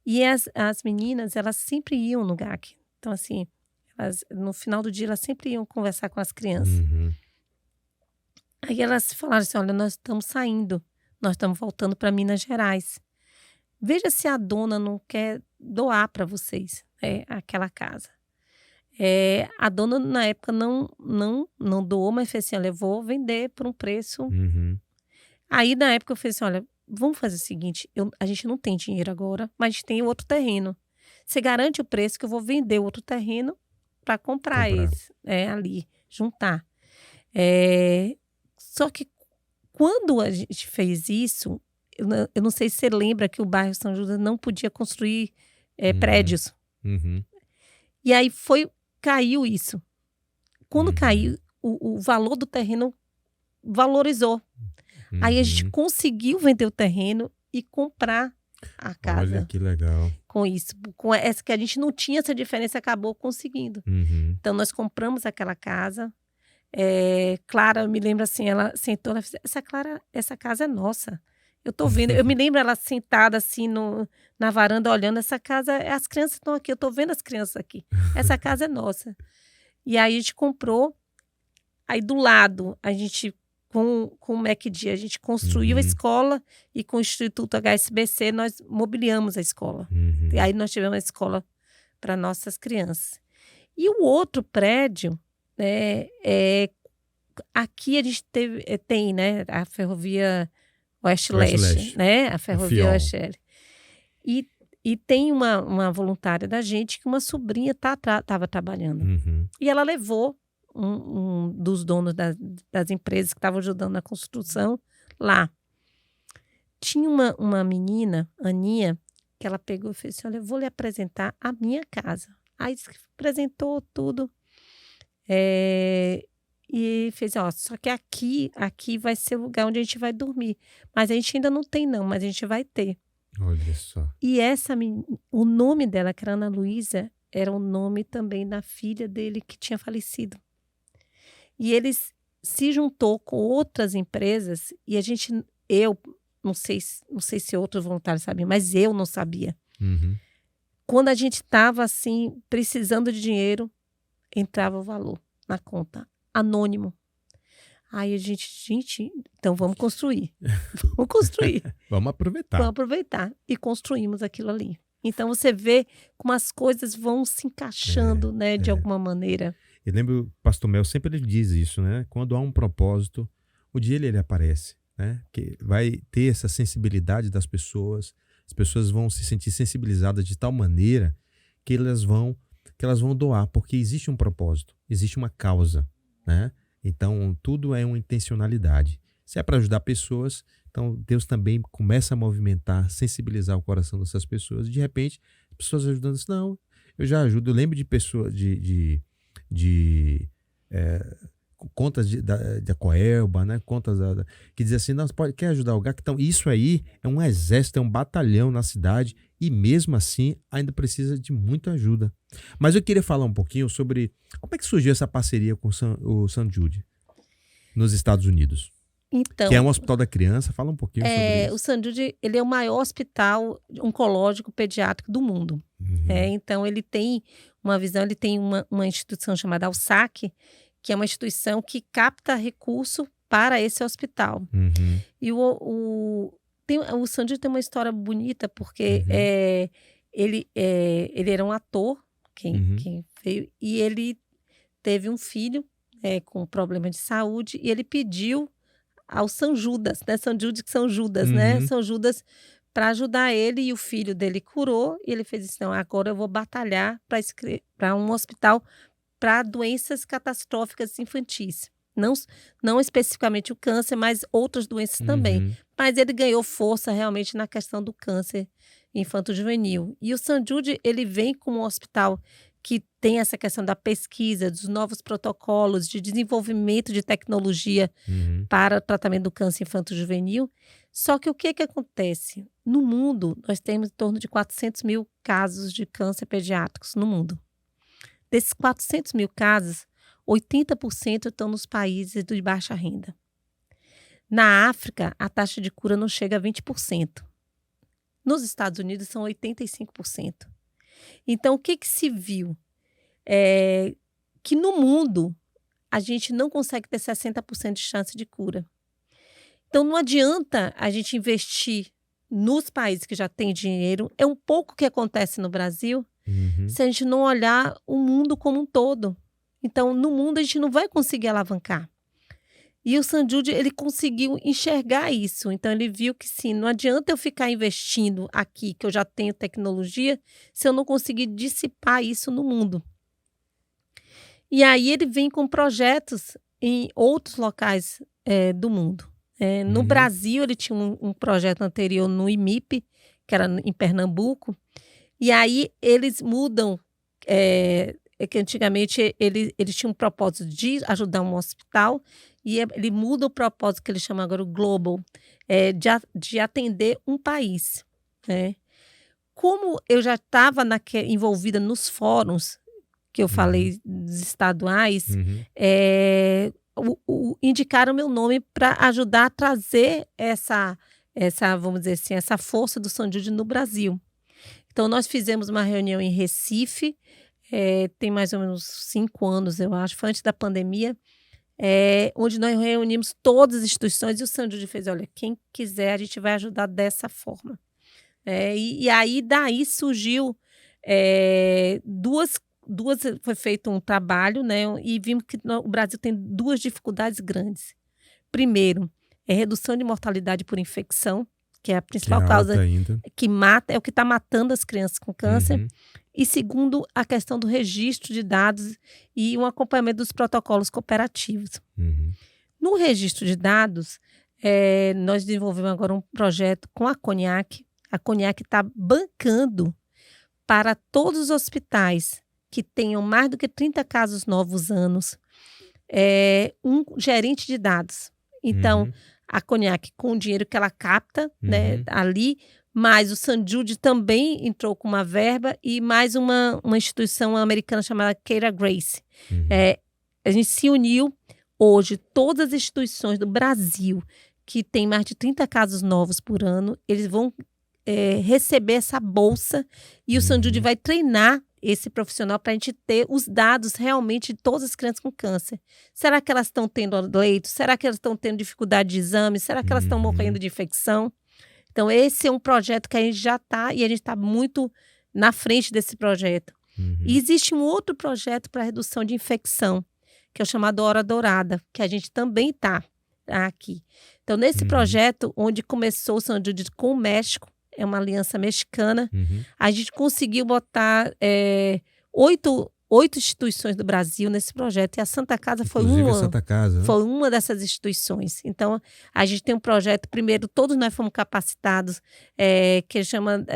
E as meninas, elas sempre iam no GAC. Então, assim, no final do dia, elas sempre iam conversar com as crianças. Aí elas falaram assim, olha, nós estamos saindo, nós estamos voltando para Minas Gerais. Veja se a dona não quer doar para vocês aquela casa. A dona, na época, não doou, mas fez assim, olha, eu vou vender por um preço. Aí, na época, eu falei assim, olha, vamos fazer o seguinte, a gente não tem dinheiro agora, mas a gente tem outro terreno. Você garante o preço que eu vou vender outro terreno para comprar esse, ali, juntar. Só que quando a gente fez isso, eu não sei se você lembra que o bairro São Judas não podia construir prédios. E aí caiu isso. Quando caiu, o valor do terreno valorizou. Aí a gente conseguiu vender o terreno e comprar a casa. Olha que legal. Com isso. Com essa que a gente não tinha essa diferença, acabou conseguindo. Então, nós compramos aquela casa. Clara, eu me lembro assim, ela sentou, ela disse, essa casa é nossa. Eu tô vendo, eu me lembro ela sentada assim na varanda, olhando essa casa, as crianças estão aqui, eu tô vendo as crianças aqui. Essa casa é nossa. E aí a gente comprou, aí do lado, a gente... Com o MacD, a gente construiu a escola e com o Instituto HSBC nós mobiliamos a escola. E aí nós tivemos a escola para nossas crianças. E o outro prédio, aqui a gente tem, né, a Ferrovia Oeste-Leste, né, a Ferrovia Oeste-Leste. E tem uma voluntária da gente que uma sobrinha estava trabalhando. E ela levou um dos donos das empresas que estavam ajudando na construção lá. Tinha uma menina, Aninha, que ela pegou e fez assim, olha, eu vou lhe apresentar a minha casa. Aí apresentou tudo. E fez, só que aqui vai ser o lugar onde a gente vai dormir. Mas a gente ainda não tem não, mas a gente vai ter. Olha só. E o nome dela, que era Ana Luísa, era o nome também da filha dele que tinha falecido. E eles se juntou com outras empresas e eu não sei se outros voluntários sabiam, mas eu não sabia. Quando a gente estava assim, precisando de dinheiro, entrava o valor na conta, anônimo. Aí a gente, então vamos construir. Vamos construir. Vamos aproveitar. Vamos aproveitar. E construímos aquilo ali. Então você vê como as coisas vão se encaixando, né, de alguma maneira. Eu lembro, o pastor Mel sempre ele diz isso, né? Quando há um propósito, o dia ele aparece, né? Que vai ter essa sensibilidade das pessoas, as pessoas vão se sentir sensibilizadas de tal maneira que elas vão doar, porque existe um propósito, existe uma causa, né? Então, tudo é uma intencionalidade. Se é para ajudar pessoas, então Deus também começa a movimentar, sensibilizar o coração dessas pessoas. E de repente, as pessoas ajudando assim, não, eu já ajudo. Eu lembro de pessoas, contas da Coelba, né? Contas que dizem assim, nós quer ajudar o GAC? Então, isso aí é um exército, é um batalhão na cidade e mesmo assim ainda precisa de muita ajuda. Mas eu queria falar um pouquinho sobre como é que surgiu essa parceria com o St. Jude nos Estados Unidos. Então, Que é um hospital da criança, fala um pouquinho sobre isso. O St. Jude, ele é o maior hospital oncológico pediátrico do mundo. Então, ele tem uma visão, ele tem uma instituição chamada ALSAC, que é uma instituição que capta recurso para esse hospital. E o St. Jude tem uma história bonita, porque ele era um ator, quem veio, e ele teve um filho com problema de saúde, e ele pediu ao São Judas, né? São Judas, né? São Judas para ajudar ele, e o filho dele curou, e ele fez assim, não, agora eu vou batalhar para um hospital para doenças catastróficas infantis. Não especificamente o câncer, mas outras doenças também. Mas ele ganhou força realmente na questão do câncer infanto-juvenil. E o St. Jude, ele vem como um hospital que tem essa questão da pesquisa, dos novos protocolos, de desenvolvimento de tecnologia para o tratamento do câncer infanto-juvenil. Só que o que acontece? No mundo, nós temos em torno de 400 mil casos de câncer pediátricos no mundo. Desses 400 mil casos, 80% estão nos países de baixa renda. Na África, a taxa de cura não chega a 20%. Nos Estados Unidos, são 85%. Então, o que se viu? Que no mundo, a gente não consegue ter 60% de chance de cura. Então, não adianta a gente investir nos países que já têm dinheiro. É um pouco o que acontece no Brasil, se a gente não olhar o mundo como um todo. Então, no mundo, a gente não vai conseguir alavancar. E o St. Jude, ele conseguiu enxergar isso. Então, ele viu que, sim, não adianta eu ficar investindo aqui, que eu já tenho tecnologia, se eu não conseguir dissipar isso no mundo. E aí, ele vem com projetos em outros locais do mundo. No Brasil, ele tinha um projeto anterior no IMIP, que era em Pernambuco. E aí, eles mudam... que antigamente eles tinham um propósito de ajudar um hospital, e ele muda o propósito, que ele chama agora o Global, de atender um país. Como eu já estava envolvida nos fóruns que eu falei dos estaduais, indicaram meu nome para ajudar a trazer essa, vamos dizer assim, essa força do St. Jude no Brasil. Então, nós fizemos uma reunião em Recife, tem mais ou menos 5 anos, eu acho, foi antes da pandemia, onde nós reunimos todas as instituições, e o St. Jude fez, olha, quem quiser, a gente vai ajudar dessa forma. E aí, daí surgiu foi feito um trabalho, né, e vimos que o Brasil tem 2 dificuldades grandes. Primeiro, redução de mortalidade por infecção, que é a principal causa que mata, é o que está matando as crianças com câncer. E segundo, a questão do registro de dados e um acompanhamento dos protocolos cooperativos. No registro de dados, nós desenvolvemos agora um projeto com a Cognac. A Cognac está bancando para todos os hospitais que tenham mais do que 30 casos novos anos, um gerente de dados. Então, a Cognac, com o dinheiro que ela capta ali, mas o St. Jude também entrou com uma verba, e mais uma instituição americana chamada Keira Grace. A gente se uniu hoje, todas as instituições do Brasil que tem mais de 30 casos novos por ano, eles vão receber essa bolsa, e o St. Jude vai treinar esse profissional para a gente ter os dados realmente de todas as crianças com câncer. Será que elas estão tendo leito? Será que elas estão tendo dificuldade de exame? Será que elas estão morrendo de infecção? Então, esse é um projeto que a gente já está, e a gente está muito na frente desse projeto. E existe um outro projeto para redução de infecção, que é o chamado Hora Dourada, que a gente também está aqui. Então, nesse projeto, onde começou o St. Jude com o México, é uma aliança mexicana, a gente conseguiu botar 8 instituições do Brasil nesse projeto, e a Santa Casa foi uma dessas instituições. Então, a gente tem um projeto, primeiro, todos nós fomos capacitados, que chama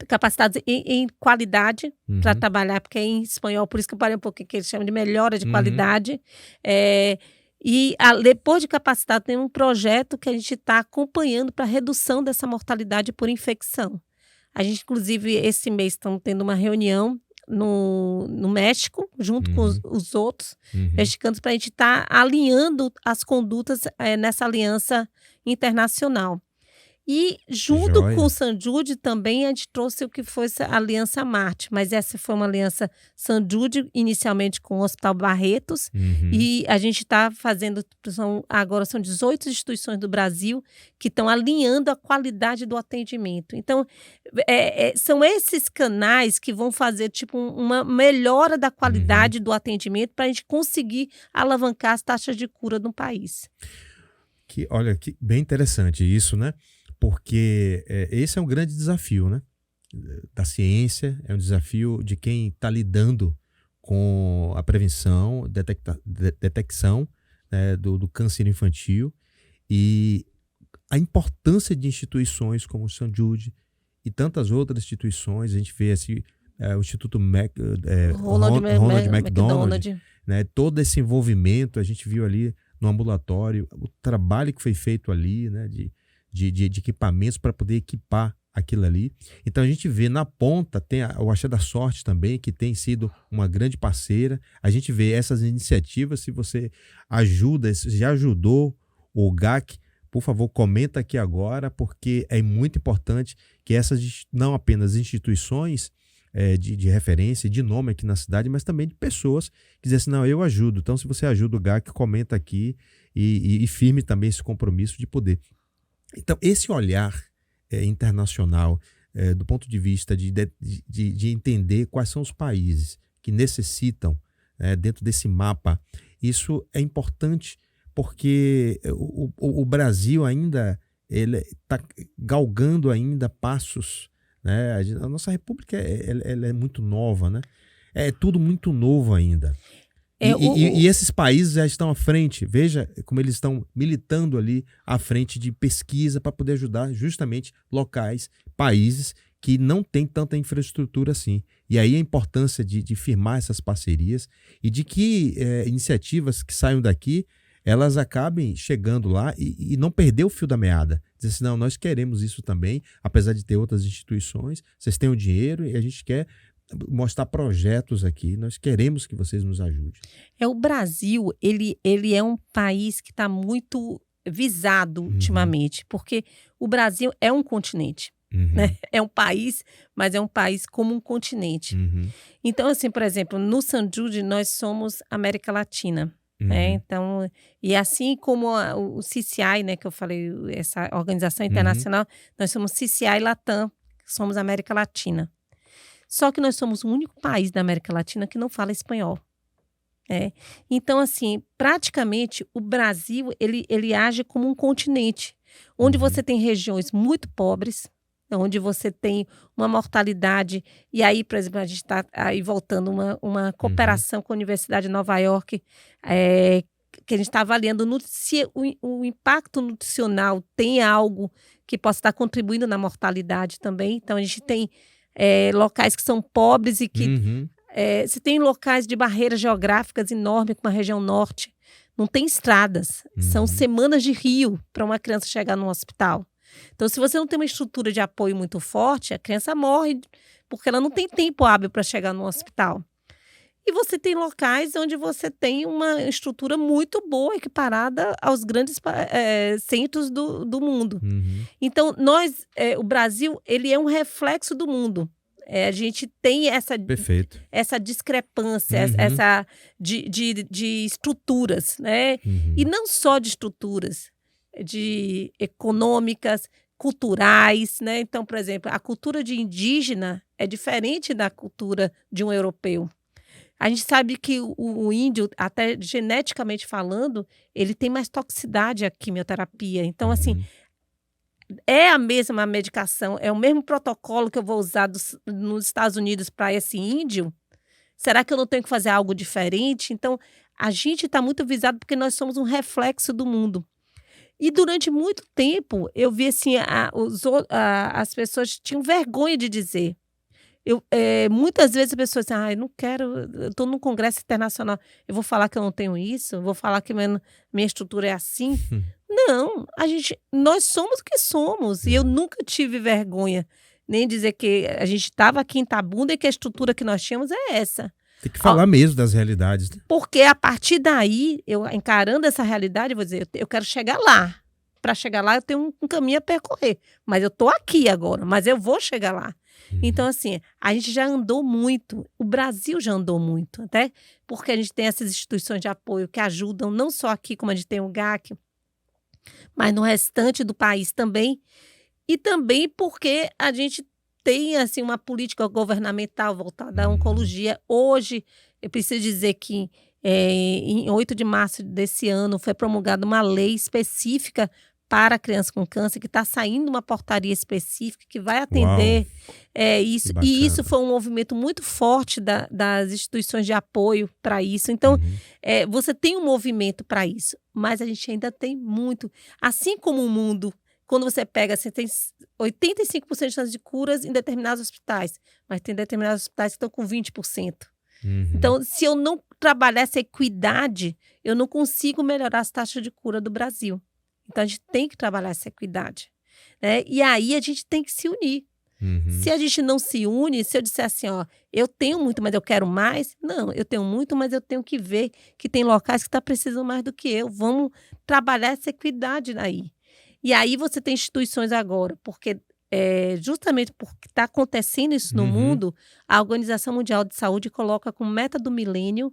capacitados em qualidade para trabalhar, porque é em espanhol, por isso que eu parei um pouquinho, que eles chamam de melhora de qualidade. Depois de capacitado, tem um projeto que a gente está acompanhando para redução dessa mortalidade por infecção. A gente, inclusive, esse mês estamos tendo uma reunião no México, junto com os outros mexicanos, para a gente estar alinhando as condutas nessa aliança internacional. E junto com o St. Jude também a gente trouxe o que foi a Aliança Marte, mas essa foi uma aliança St. Jude, inicialmente com o Hospital Barretos, e a gente está fazendo, agora são 18 instituições do Brasil que estão alinhando a qualidade do atendimento. Então, são esses canais que vão fazer tipo uma melhora da qualidade do atendimento para a gente conseguir alavancar as taxas de cura no país. Olha, que bem interessante isso, né? Porque esse é um grande desafio, né? Da ciência, é um desafio de quem está lidando com a prevenção, detecção do câncer infantil, e a importância de instituições como o St. Jude e tantas outras instituições. A gente vê assim, o Instituto Ronald McDonald, né? Todo esse envolvimento, a gente viu ali no ambulatório, o trabalho que foi feito ali, né? De equipamentos para poder equipar aquilo ali. Então a gente vê na ponta, tem o Axé da Sorte também, que tem sido uma grande parceira. A gente vê essas iniciativas. Se você já ajudou o GAC, por favor, comenta aqui agora, porque é muito importante que essas, não apenas instituições de referência, de nome aqui na cidade, mas também de pessoas que dizem assim, não, eu ajudo. Então, se você ajuda o GAC, comenta aqui e firme também esse compromisso de poder. Então, esse olhar internacional, do ponto de vista de entender quais são os países que necessitam, dentro desse mapa, isso é importante, porque o Brasil ainda está galgando ainda passos, né? A nossa república ela é muito nova, né? É tudo muito novo ainda. E esses países já estão à frente. Veja como eles estão militando ali à frente de pesquisa para poder ajudar justamente locais, países que não têm tanta infraestrutura assim. E aí a importância de firmar essas parcerias e de que iniciativas que saiam daqui, elas acabem chegando lá e não perder o fio da meada. Dizer assim, não, nós queremos isso também, apesar de ter outras instituições, vocês têm o dinheiro e a gente quer mostrar projetos aqui, nós queremos que vocês nos ajudem. O Brasil, ele é um país que está muito visado ultimamente, porque o Brasil é um continente, né? É um país, mas é um país como um continente. Então, assim, por exemplo, no St. Jude, nós somos América Latina, né? Então, e assim como o CCI, né, que eu falei, essa organização internacional, nós somos CCI Latam, somos América Latina. Só que nós somos o único país da América Latina que não fala espanhol. Então, assim, praticamente o Brasil, ele age como um continente, onde você tem regiões muito pobres, onde você tem uma mortalidade, e aí, por exemplo, a gente está aí voltando uma cooperação com a Universidade de Nova York, que a gente está avaliando se o impacto nutricional tem algo que possa estar contribuindo na mortalidade também. Então, a gente tem locais que são pobres e que se tem locais de barreiras geográficas enormes, como a região norte, não tem estradas, são semanas de rio para uma criança chegar no hospital. Então, se você não tem uma estrutura de apoio muito forte, a criança morre porque ela não tem tempo hábil para chegar no hospital. E você tem locais onde você tem uma estrutura muito boa, equiparada aos grandes centros do mundo. Então, o Brasil, ele é um reflexo do mundo. A gente tem essa discrepância, essa de estruturas, né? E não só de estruturas, de econômicas, culturais, né? Então, por exemplo, a cultura de indígena é diferente da cultura de um europeu. A gente sabe que o índio, até geneticamente falando, ele tem mais toxicidade à quimioterapia. Então, assim, é a mesma medicação, é o mesmo protocolo que eu vou usar nos Estados Unidos para esse índio? Será que eu não tenho que fazer algo diferente? Então, a gente está muito visado porque nós somos um reflexo do mundo. E durante muito tempo, eu vi assim, as pessoas tinham vergonha de dizer. Muitas vezes as pessoas dizem, eu não quero, eu estou num congresso internacional, eu vou falar que eu não tenho isso, eu vou falar que minha estrutura é assim. Não, nós somos o que somos, e eu nunca tive vergonha, nem dizer que a gente estava aqui em Itabuna e que a estrutura que nós tínhamos é essa. Tem que falar mesmo das realidades. Né? Porque a partir daí, eu encarando essa realidade, eu vou dizer, eu quero chegar lá. Para chegar lá, eu tenho um caminho a percorrer, mas eu estou aqui agora, mas eu vou chegar lá. Então, assim, a gente já andou muito, o Brasil já andou muito, até porque a gente tem essas instituições de apoio que ajudam, não só aqui, como a gente tem o GAC, mas no restante do país também, e também porque a gente tem, assim, uma política governamental voltada à oncologia. Hoje, eu preciso dizer que em 8 de março desse ano foi promulgada uma lei específica para crianças com câncer, que está saindo uma portaria específica que vai atender isso. E isso foi um movimento muito forte das instituições de apoio para isso. Então, você tem um movimento para isso, mas a gente ainda tem muito. Assim como o mundo, quando você pega, você tem 85% de chance de curas em determinados hospitais, mas tem determinados hospitais que estão com 20%. Então, se eu não trabalhar essa equidade, eu não consigo melhorar as taxas de cura do Brasil. Então, a gente tem que trabalhar essa equidade. Né? E aí, a gente tem que se unir. Se a gente não se une, se eu disser assim, eu tenho muito, mas eu quero mais. Não, eu tenho muito, mas eu tenho que ver que tem locais que estão precisando mais do que eu. Vamos trabalhar essa equidade aí. E aí, você tem instituições agora, porque justamente porque está acontecendo isso no mundo, a Organização Mundial de Saúde coloca como meta do milênio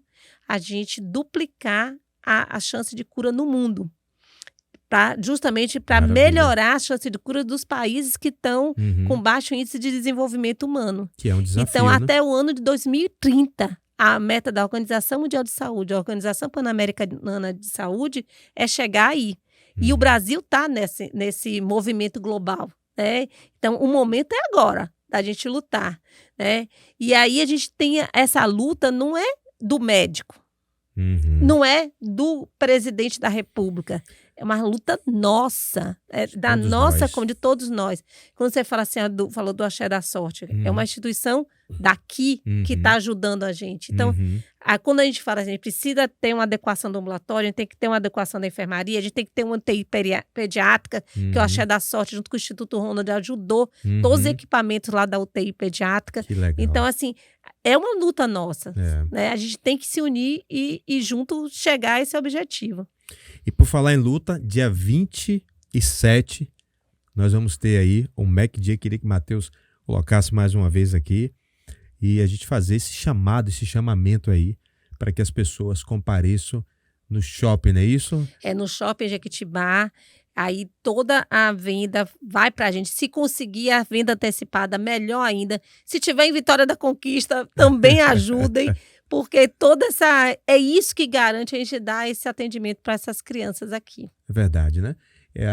a gente duplicar a chance de cura no mundo. Justamente para melhorar a chance de cura dos países que estão com baixo índice de desenvolvimento humano. Que é um desafio, então, né? até o ano de 2030, a meta da Organização Mundial de Saúde, a Organização Pan-Americana de Saúde, é chegar aí. E o Brasil está nesse movimento global. Né? Então, o momento é agora da gente lutar. Né? E aí a gente tem essa luta, não é do médico, não é do presidente da República. É uma luta nossa, da nossa, como de todos nós. Quando você fala assim, falou do Axé da Sorte, é uma instituição daqui que está ajudando a gente. Então, quando a gente fala, a gente precisa ter uma adequação do ambulatório, a gente tem que ter uma adequação da enfermaria, a gente tem que ter uma UTI pediátrica, que o Axé da Sorte, junto com o Instituto Ronald, ajudou todos os equipamentos lá da UTI pediátrica. Que legal. Então, assim, é uma luta nossa. Né? A gente tem que se unir e junto chegar a esse objetivo. E por falar em luta, dia 27, nós vamos ter aí o MACD. Queria que o Matheus colocasse mais uma vez aqui e a gente fazer esse chamamento aí para que as pessoas compareçam no shopping, não é isso? No shopping Jequitibá. Aí toda a venda vai para a gente. Se conseguir a venda antecipada, melhor ainda. Se tiver em Vitória da Conquista, também ajudem. Porque é isso que garante a gente dar esse atendimento para essas crianças aqui. É verdade, né?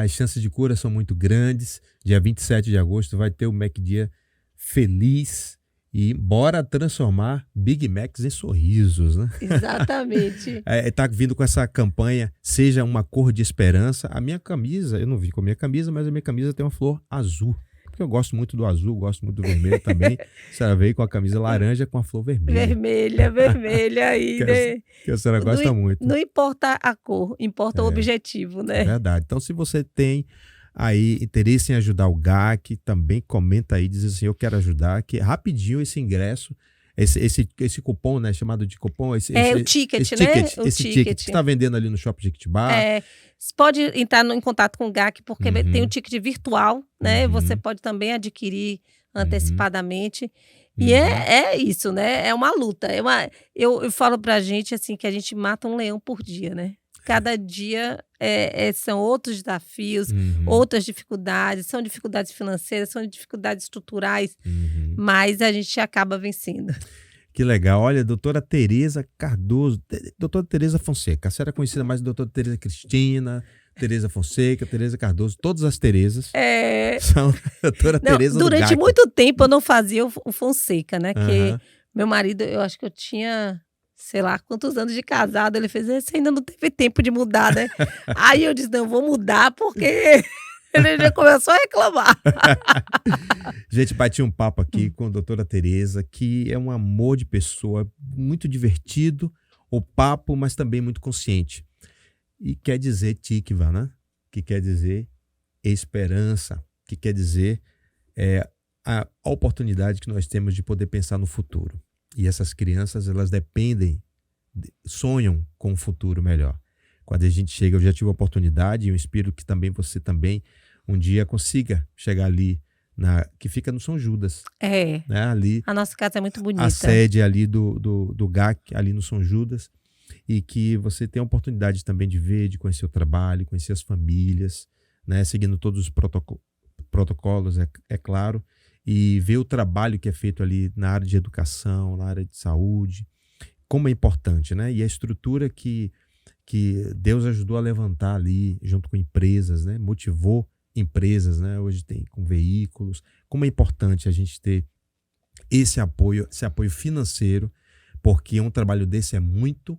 As chances de cura são muito grandes. Dia 27 de agosto vai ter o MACD feliz e bora transformar Big Macs em sorrisos, né? Exatamente. Tá vindo com essa campanha Seja uma Cor de Esperança. A minha camisa, eu não vi com a minha camisa, mas a minha camisa tem uma flor azul. Porque eu gosto muito do azul, gosto muito do vermelho também. Você veio com a camisa laranja com a flor vermelha. Vermelha aí, né? Que a senhora gosta muito. Não importa a cor, importa o objetivo, né? É verdade. Então, se você tem aí interesse em ajudar o GAC, também comenta aí, diz assim, eu quero ajudar, que rapidinho esse ingresso, esse cupom, né, chamado de cupom, o ticket, né? Esse ticket que está vendendo ali no Shopping Jequitibá. Você pode entrar em contato com o GAC, porque tem um ticket virtual, né? Você pode também adquirir antecipadamente. E é isso, né? É uma luta. Eu falo pra gente, assim, que a gente mata um leão por dia, né? Cada dia são outros desafios, outras dificuldades, são dificuldades financeiras, são dificuldades estruturais, mas a gente acaba vencendo. Que legal. Olha, doutora Tereza Cardoso, doutora Tereza Fonseca, a senhora é conhecida mais doutora Tereza Cristina, Tereza Fonseca, Tereza Cardoso, todas as Terezas são doutora Tereza do Durante GAC. muito tempo eu não fazia o Fonseca, né? Que meu marido, eu acho que eu tinha sei lá, quantos anos de casado. Ele fez, você ainda não teve tempo de mudar, né? Aí eu disse, não, eu vou mudar porque ele já começou a reclamar. Gente, bati um papo aqui com a doutora Tereza, que é um amor de pessoa, muito divertido, o papo, mas também muito consciente. E quer dizer Tikva, né? Que quer dizer esperança, que quer dizer a oportunidade que nós temos de poder pensar no futuro. E essas crianças, elas sonham com um futuro melhor. Quando a gente chega, eu já tive a oportunidade, e eu espero que também você também um dia consiga chegar ali, que fica no São Judas. Né? Ali, a nossa casa é muito bonita. A sede ali do GAC, ali no São Judas, e que você tenha a oportunidade também de ver, de conhecer o trabalho, conhecer as famílias, né? Seguindo todos os protocolos, é claro, e ver o trabalho que é feito ali na área de educação, na área de saúde, como é importante, né? E a estrutura que Deus ajudou a levantar ali, junto com empresas, né? Motivou empresas, né? Hoje tem com veículos. Como é importante a gente ter esse apoio financeiro, porque um trabalho desse é muito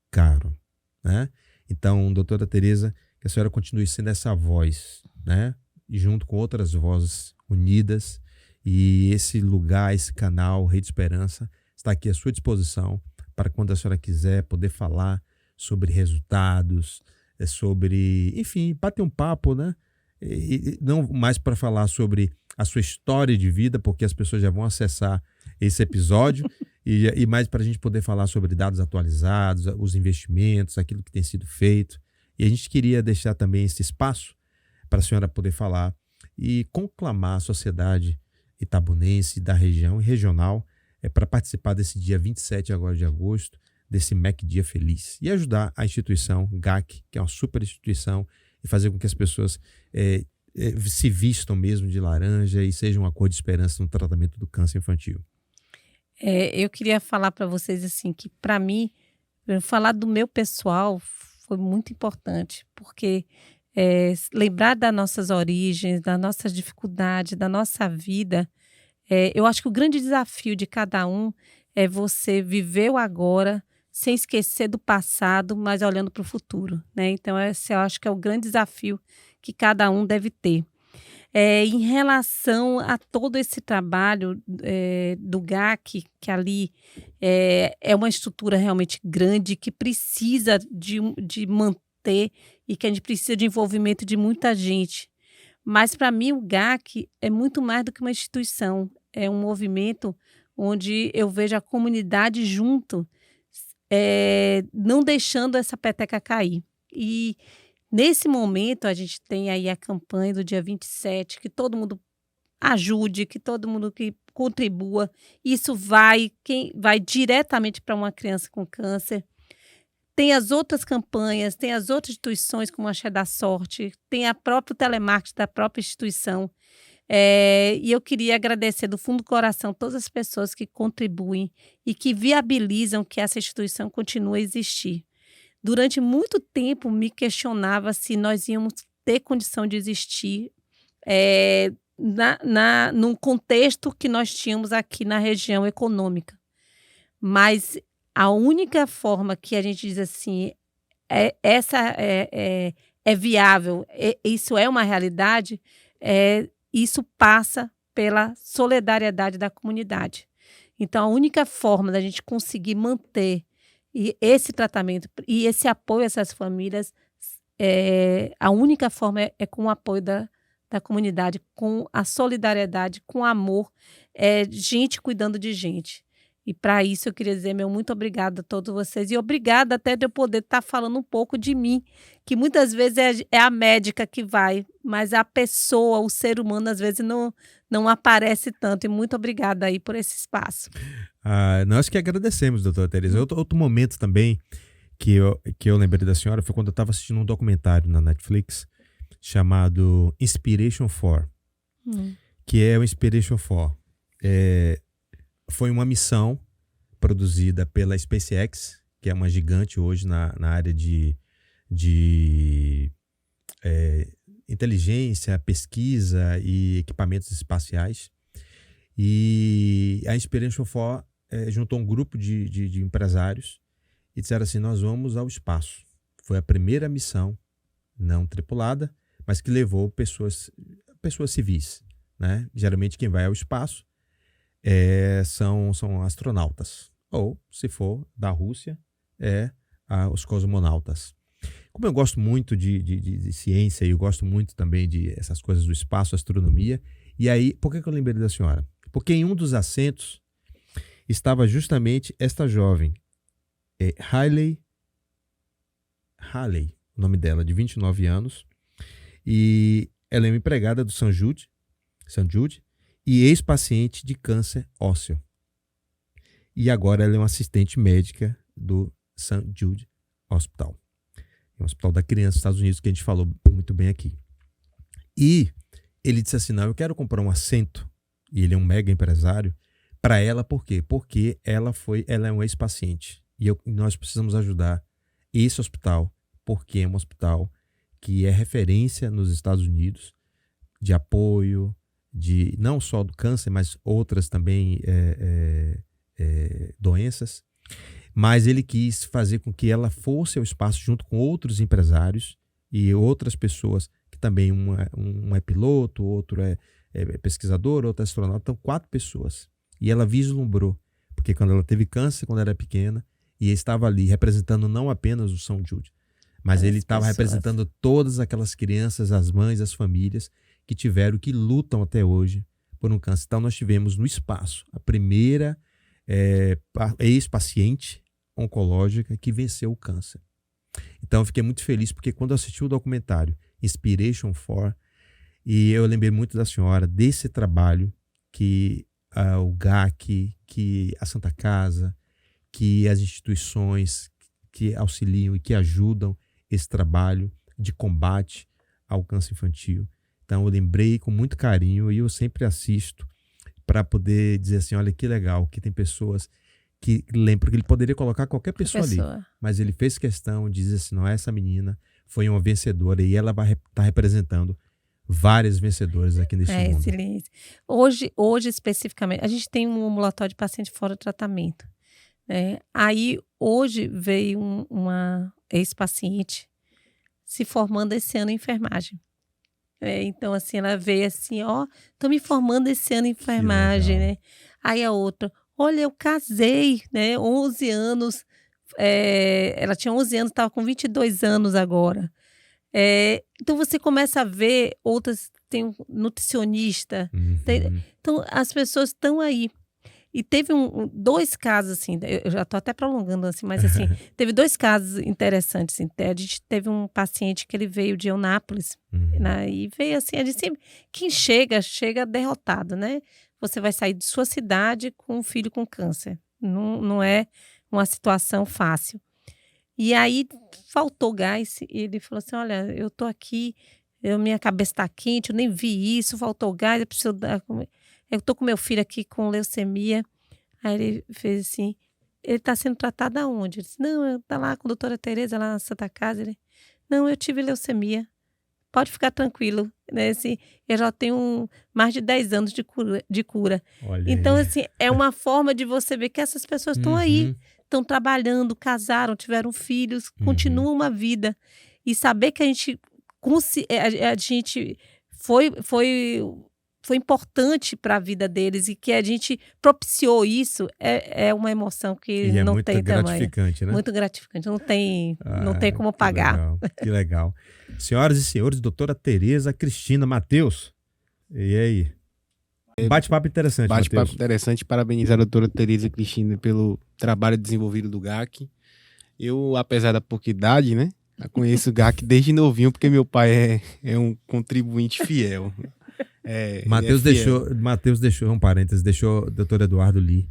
caro, né? Então, doutora Tereza, que a senhora continue sendo essa voz, né? E junto com outras vozes unidas, e esse lugar, esse canal, Rede Esperança, está aqui à sua disposição para quando a senhora quiser poder falar sobre resultados, sobre, enfim, bater um papo, né? E não mais para falar sobre a sua história de vida, porque as pessoas já vão acessar esse episódio, e mais para a gente poder falar sobre dados atualizados, os investimentos, aquilo que tem sido feito. E a gente queria deixar também esse espaço para a senhora poder falar e conclamar a sociedade itabunense, da região e regional, para participar desse dia 27 agora de agosto, desse MEC Dia Feliz, e ajudar a instituição GAC, que é uma super instituição, e fazer com que as pessoas se vistam mesmo de laranja e sejam uma cor de esperança no tratamento do câncer infantil. Eu queria falar para vocês assim, que para mim, falar do meu pessoal foi muito importante, porque lembrar das nossas origens, das nossas dificuldades, da nossa vida, eu acho que o grande desafio de cada um é você viver o agora, sem esquecer do passado, mas olhando para o futuro, né? Então, esse eu acho que é o grande desafio que cada um deve ter. Em relação a todo esse trabalho do GAC, que ali é uma estrutura realmente grande, que precisa de manter e que a gente precisa de envolvimento de muita gente. Mas, para mim, o GAC é muito mais do que uma instituição. É um movimento onde eu vejo a comunidade junto, não deixando essa peteca cair. E nesse momento, a gente tem aí a campanha do dia 27, que todo mundo ajude, que todo mundo que contribua. Isso vai diretamente para uma criança com câncer. Tem as outras campanhas, tem as outras instituições, como a Axé da Sorte, tem a própria telemarketing da própria instituição. E eu queria agradecer do fundo do coração todas as pessoas que contribuem e que viabilizam que essa instituição continue a existir. Durante muito tempo me questionava se nós íamos ter condição de existir num contexto que nós tínhamos aqui na região econômica. Mas a única forma que a gente diz assim, essa é viável, isso é uma realidade, isso passa pela solidariedade da comunidade. Então, a única forma da gente conseguir manter esse tratamento e esse apoio a essas famílias, a única forma é com o apoio da comunidade, com a solidariedade, com o amor, gente cuidando de gente. E para isso eu queria dizer meu muito obrigada a todos vocês, e obrigada até de eu poder estar falando um pouco de mim, que muitas vezes é a médica que vai, mas a pessoa, o ser humano, às vezes não aparece tanto. E muito obrigada aí por esse espaço. Nós que agradecemos, doutora Tereza. Outro momento também que eu lembrei da senhora foi quando eu estava assistindo um documentário na Netflix chamado Inspiration 4, que é o Inspiration 4. Foi uma missão produzida pela SpaceX, que é uma gigante hoje na área de inteligência, pesquisa e equipamentos espaciais. E a Inspiration 4 juntou um grupo de empresários e disseram assim, nós vamos ao espaço. Foi a primeira missão não tripulada, mas que levou pessoas civis, né? Geralmente quem vai ao espaço são astronautas, ou se for da Rússia, os cosmonautas. Como eu gosto muito de ciência e eu gosto muito também de essas coisas do espaço, astronomia, e aí, por que eu lembrei da senhora? Porque em um dos assentos estava justamente esta jovem, Hailey, o nome dela, de 29 anos, e ela é uma empregada do St. Jude, e ex-paciente de câncer ósseo. E agora ela é uma assistente médica do St. Jude Hospital. É um hospital da criança dos Estados Unidos, que a gente falou muito bem aqui. E ele disse assim, não, eu quero comprar um assento, e ele é um mega empresário, para ela, por quê? Porque ela é um ex-paciente. E nós precisamos ajudar esse hospital, porque é um hospital que é referência nos Estados Unidos de apoio, de não só do câncer, mas outras também doenças. Mas ele quis fazer com que ela fosse ao espaço junto com outros empresários e outras pessoas, que também um é piloto, outro é pesquisador, outro é astronauta, então 4 pessoas. E ela vislumbrou, porque quando ela teve câncer, quando era pequena, e estava ali representando não apenas o St. Jude, mas ele estava representando todas aquelas crianças, as mães, as famílias que lutam até hoje por um câncer. Então nós tivemos no espaço a primeira ex-paciente oncológica que venceu o câncer. Então eu fiquei muito feliz, porque quando eu assisti o documentário Inspiration 4, e eu lembrei muito da senhora, desse trabalho que o GAC, que a Santa Casa, que as instituições que auxiliam e que ajudam esse trabalho de combate ao câncer infantil. Então eu lembrei com muito carinho, e eu sempre assisto para poder dizer assim, olha que legal, que tem pessoas que lembram que ele poderia colocar qualquer pessoa ali, mas ele fez questão de dizer assim, não, essa menina foi uma vencedora, e ela vai estar representando várias vencedoras aqui nesse mundo. Excelente. Hoje, especificamente, a gente tem um ambulatório de paciente fora de tratamento. Aí, hoje, veio uma ex-paciente se formando esse ano em enfermagem. Então, assim, ela veio assim, tô me formando esse ano em enfermagem, né? Aí a outra, olha, eu casei, né? 11 anos, ela tinha 11 anos, estava com 22 anos agora. Então você começa a ver outras, tem um nutricionista, então as pessoas estão aí. E teve 2 casos, assim, eu já estou até prolongando, assim, mas assim, teve 2 casos interessantes. Assim, a gente teve um paciente que ele veio de Eunápolis, né, e veio assim, a gente sempre, quem chega derrotado, né? Você vai sair de sua cidade com um filho com câncer. Não é uma situação fácil. E aí faltou gás, e ele falou assim, olha, eu tô aqui, minha cabeça está quente, eu nem vi isso, faltou gás, eu preciso dar... Eu tô com meu filho aqui com leucemia. Aí ele fez assim, ele tá sendo tratado aonde? Ele disse, não, tá lá com a doutora Tereza, lá na Santa Casa. Ele, não, eu tive leucemia, pode ficar tranquilo, né? Assim, eu já tenho mais de 10 anos de cura. Então, assim, é uma forma de você ver que essas pessoas estão aí, estão trabalhando, casaram, tiveram filhos, continuam uma vida. E saber que a gente foi importante para a vida deles e que a gente propiciou isso, é uma emoção que não tem tamanho. Muito gratificante, né? Muito gratificante, não tem como pagar. Que legal. Senhoras e senhores, doutora Tereza Cristina Matheus, e aí? Bate-papo interessante, Bate-papo interessante, parabenizar a doutora Tereza Cristina pelo trabalho desenvolvido do GAC. Eu, apesar da pouca idade, né, eu conheço o GAC desde novinho, porque meu pai é um contribuinte fiel. Matheus deixou um parênteses, deixou o doutor Eduardo Lee.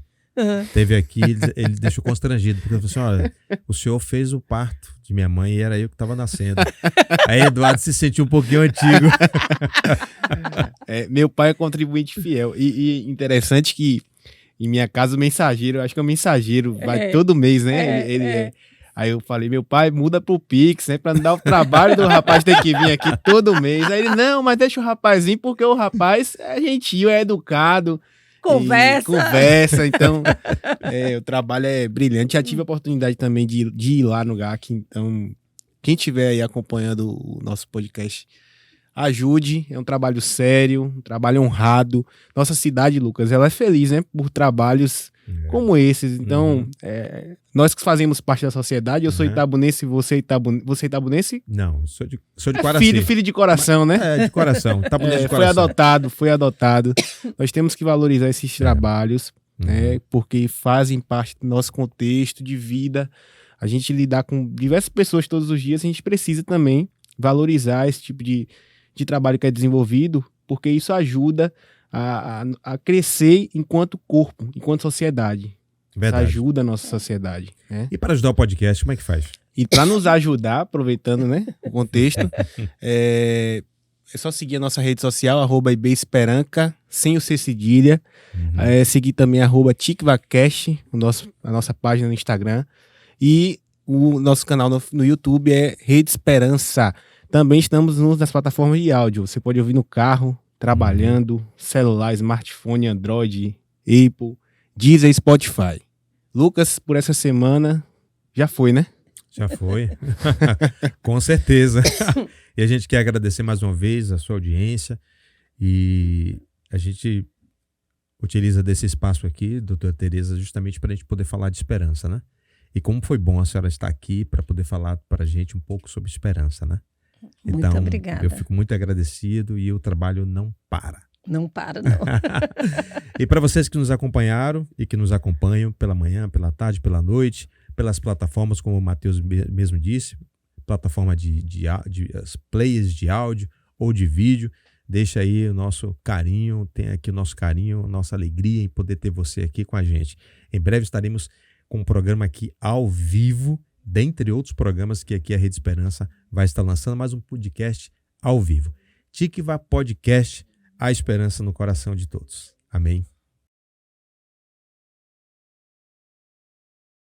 Teve aqui, ele deixou constrangido, porque ele falou assim, olha, o senhor fez o parto de minha mãe e era eu que estava nascendo. Aí Eduardo se sentiu um pouquinho antigo. Meu pai é contribuinte fiel. E interessante que em minha casa o mensageiro, acho que é o mensageiro, vai todo mês, né? Aí eu falei, meu pai, muda pro Pix, né? Pra não dar o trabalho do rapaz ter que vir aqui todo mês. Aí ele, não, mas deixa o rapaz vir, porque o rapaz é gentil, é educado. Conversa. Então, o trabalho é brilhante. Já tive a oportunidade também de ir lá no GAC, então quem estiver aí acompanhando o nosso podcast, ajude, é um trabalho sério, um trabalho honrado. Nossa cidade, Lucas, ela é feliz, né, por trabalhos como esses. Então, nós que fazemos parte da sociedade, eu sou itabunense, você é itabunense? Não, sou de Coraci. Filho de coração, né? De coração, itabunense de coração. Foi adotado. Nós temos que valorizar esses trabalhos, né, porque fazem parte do nosso contexto de vida. A gente lidar com diversas pessoas todos os dias, a gente precisa também valorizar esse tipo de trabalho que é desenvolvido, porque isso ajuda a crescer enquanto corpo, enquanto sociedade. Verdade. Isso ajuda a nossa sociedade. Né? E para ajudar o podcast, como é que faz? E para nos ajudar, aproveitando, né, o contexto, é só seguir a nossa rede social, @ibesperanca, sem o C cedilha. Seguir também @TicVacast, a nossa página no Instagram. E o nosso canal no YouTube é Rede Esperança. Também estamos nas plataformas de áudio. Você pode ouvir no carro, trabalhando, celular, smartphone, Android, Apple, Deezer e Spotify. Lucas, por essa semana, já foi, né? Já foi. Com certeza. E a gente quer agradecer mais uma vez a sua audiência. E a gente utiliza desse espaço aqui, doutora Tereza, justamente para a gente poder falar de esperança, né? E como foi bom a senhora estar aqui para poder falar para a gente um pouco sobre esperança, né? Então, muito obrigada. Eu fico muito agradecido e o trabalho não para. Não para, não. E para vocês que nos acompanharam e que nos acompanham pela manhã, pela tarde, pela noite, pelas plataformas, como o Matheus mesmo disse, plataforma de players de áudio ou de vídeo, deixa aí o nosso carinho, tem aqui o nosso carinho, nossa alegria em poder ter você aqui com a gente. Em breve estaremos com um programa aqui ao vivo, dentre outros programas que aqui a Rede Esperança vai estar lançando, mais um podcast ao vivo. TicVá Podcast, a esperança no coração de todos. Amém.